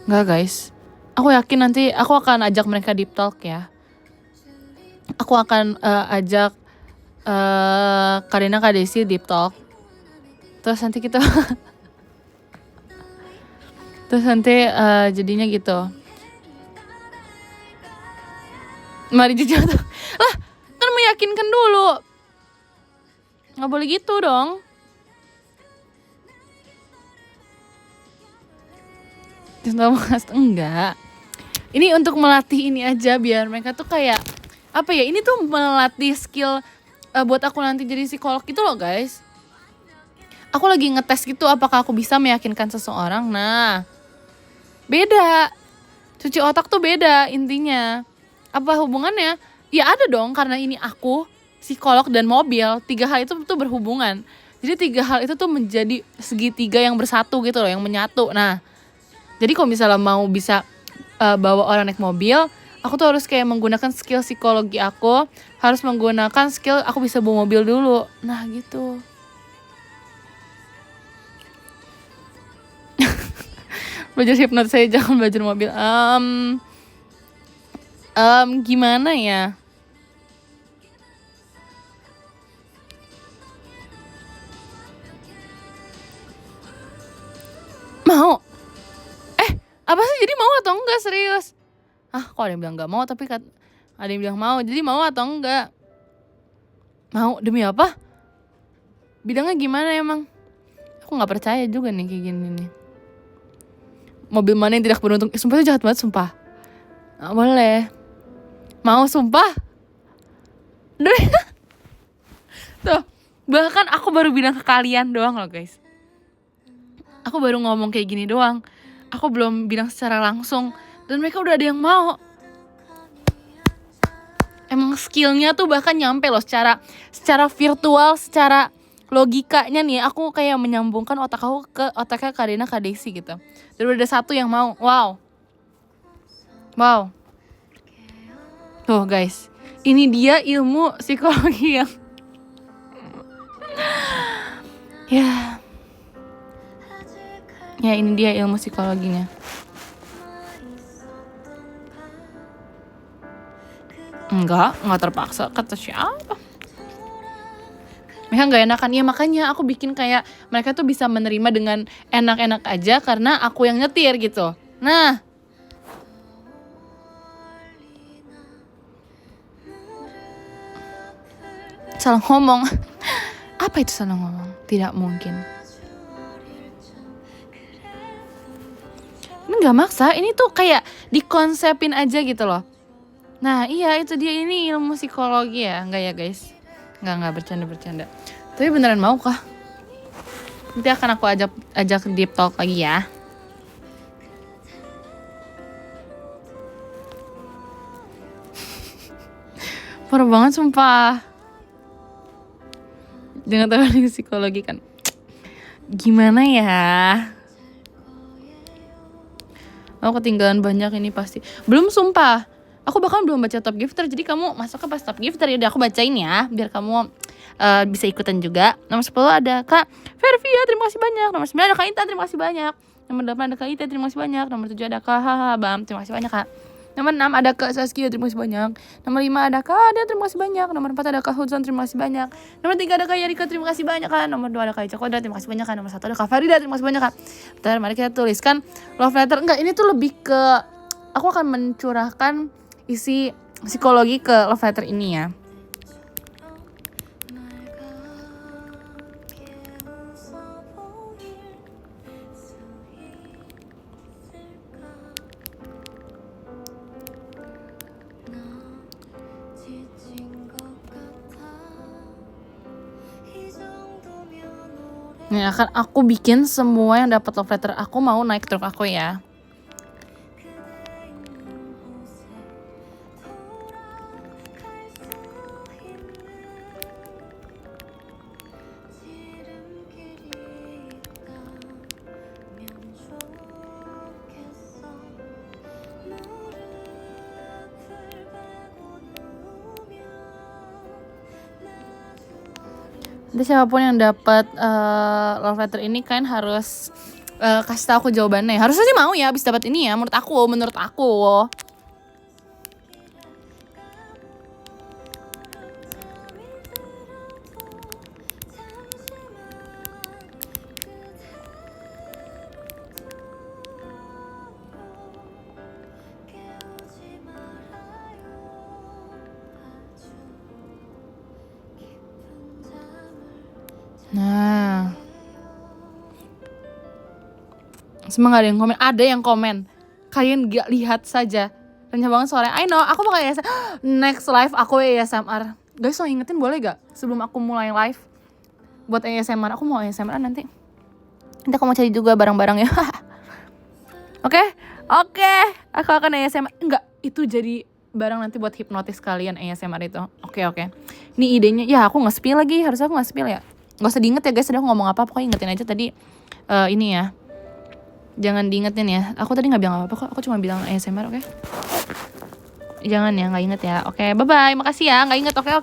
Enggak guys, aku yakin nanti aku akan ajak mereka deep talk ya. Aku akan ajak Karina Kak Desi deep talk. Terus nanti kita jadinya gitu. Mari jujur tuh. Lah, kan meyakinkan dulu. Gak boleh gitu dong. Enggak. Ini untuk melatih ini aja biar mereka tuh kayak apa ya? Ini tuh melatih skill buat aku nanti jadi psikolog gitu loh guys. Aku lagi ngetes gitu apakah aku bisa meyakinkan seseorang. Nah, beda. Cuci otak tuh beda intinya. Apa hubungannya? Ya ada dong karena ini aku psikolog dan mobil. 3 hal itu tuh berhubungan. Jadi 3 hal itu tuh menjadi segitiga yang bersatu gitu loh, yang menyatu. Nah, jadi kalau misalnya mau bisa bawa orang naik mobil, aku tuh harus kayak menggunakan skill psikologi aku, harus menggunakan skill aku bisa bawa mobil dulu. Nah gitu. Belajar hipnotis saya jangan belajar mobil. Gimana ya? Mau? Apa sih jadi mau atau enggak serius? Kok ada yang bilang enggak mau tapi ada yang bilang mau. Jadi mau atau enggak? Mau demi apa? Bidangnya gimana emang? Aku nggak percaya juga nih kayak gini nih. Mobil mana yang tidak beruntung? Sumpah itu jahat banget sumpah. Nggak boleh. Mau sumpah? Tuh, bahkan aku baru bilang ke kalian doang loh guys. Aku baru ngomong kayak gini doang. Aku belum bilang secara langsung dan mereka udah ada yang mau. Emang skillnya tuh bahkan nyampe loh secara virtual, secara logikanya nih. Aku kayak menyambungkan otak aku ke otaknya Karina Kak Desi gitu. Dan udah ada satu yang mau. Wow. Tuh guys, ini dia ilmu psikologi yang ya ini dia ilmu psikologinya. Enggak terpaksa kata siapa. Mereka gak enakan. Ya makanya aku bikin kayak mereka tuh bisa menerima dengan enak-enak aja karena aku yang nyetir gitu. Nah, salah ngomong. Apa itu salah ngomong? Tidak mungkin. Ini gak maksa, ini tuh kayak dikonsepin aja gitu loh. Nah iya itu dia, ini ilmu psikologi ya. Enggak ya guys, enggak bercanda. Tapi beneran mau kah? Nanti akan aku ajak deep talk lagi ya. Parah banget sumpah. Dengan teknik psikologi kan. Gimana ya? Aku ketinggalan banyak ini pasti. Belum sumpah. Aku bahkan belum baca top gifter. Jadi kamu masuk ke pas top gifter ya. Udah aku bacain ya biar kamu bisa ikutan juga. Nomor 10 ada Kak Vervia, terima kasih banyak. Nomor 9 ada Kak Intan, terima kasih banyak. Nomor 8 ada Kak Ita, terima kasih banyak. Nomor 7 ada Kak Bam, terima kasih banyak Kak. Nomor 6 ada Kak Saskia, terima kasih banyak. Nomor 5 ada Kak Ada, terima kasih banyak. Nomor 4 ada Kak Hudson, terima kasih banyak. Nomor 3 ada Kak Yarika, terima kasih banyak kan. Nomor 2 ada Kak Ica Kodra, terima kasih banyak kan. Nomor 1 ada Kak Farida, terima kasih banyak kan. Bentar, mari kita tuliskan love letter. Enggak, ini tuh lebih ke aku akan mencurahkan isi psikologi ke love letter ini ya. Nih akan aku bikin semua yang dapat love letter aku mau naik truk aku ya. Nanti siapapun yang dapat love letter ini kan harus kasih tahu aku jawabannya. Harusnya sih mau ya abis dapat ini ya, menurut aku. Nah, semoga ada yang komen. Ada yang komen. Kalian gak lihat saja. Rencana banget soalnya. I know, aku bakal ASMR. Next live aku ASMR. Guys, so ingetin boleh gak? Sebelum aku mulai live buat ASMR, aku mau ASMR nanti. Nanti aku mau cari juga barang-barang ya. Oke, aku akan ASMR. Enggak, itu jadi barang nanti buat hipnotis kalian ASMR itu. Oke. Ini idenya. Ya, aku nge-spill lagi. Harusnya aku nge-spill ya. Gak usah diinget ya guys, tadi aku ngomong apa, pokoknya ingetin aja tadi ini ya. Jangan diingetin ya. Aku tadi gak bilang apa-apa kok, aku cuma bilang ASMR, oke? Jangan ya, gak inget ya. Oke, bye-bye, makasih ya, gak inget, oke?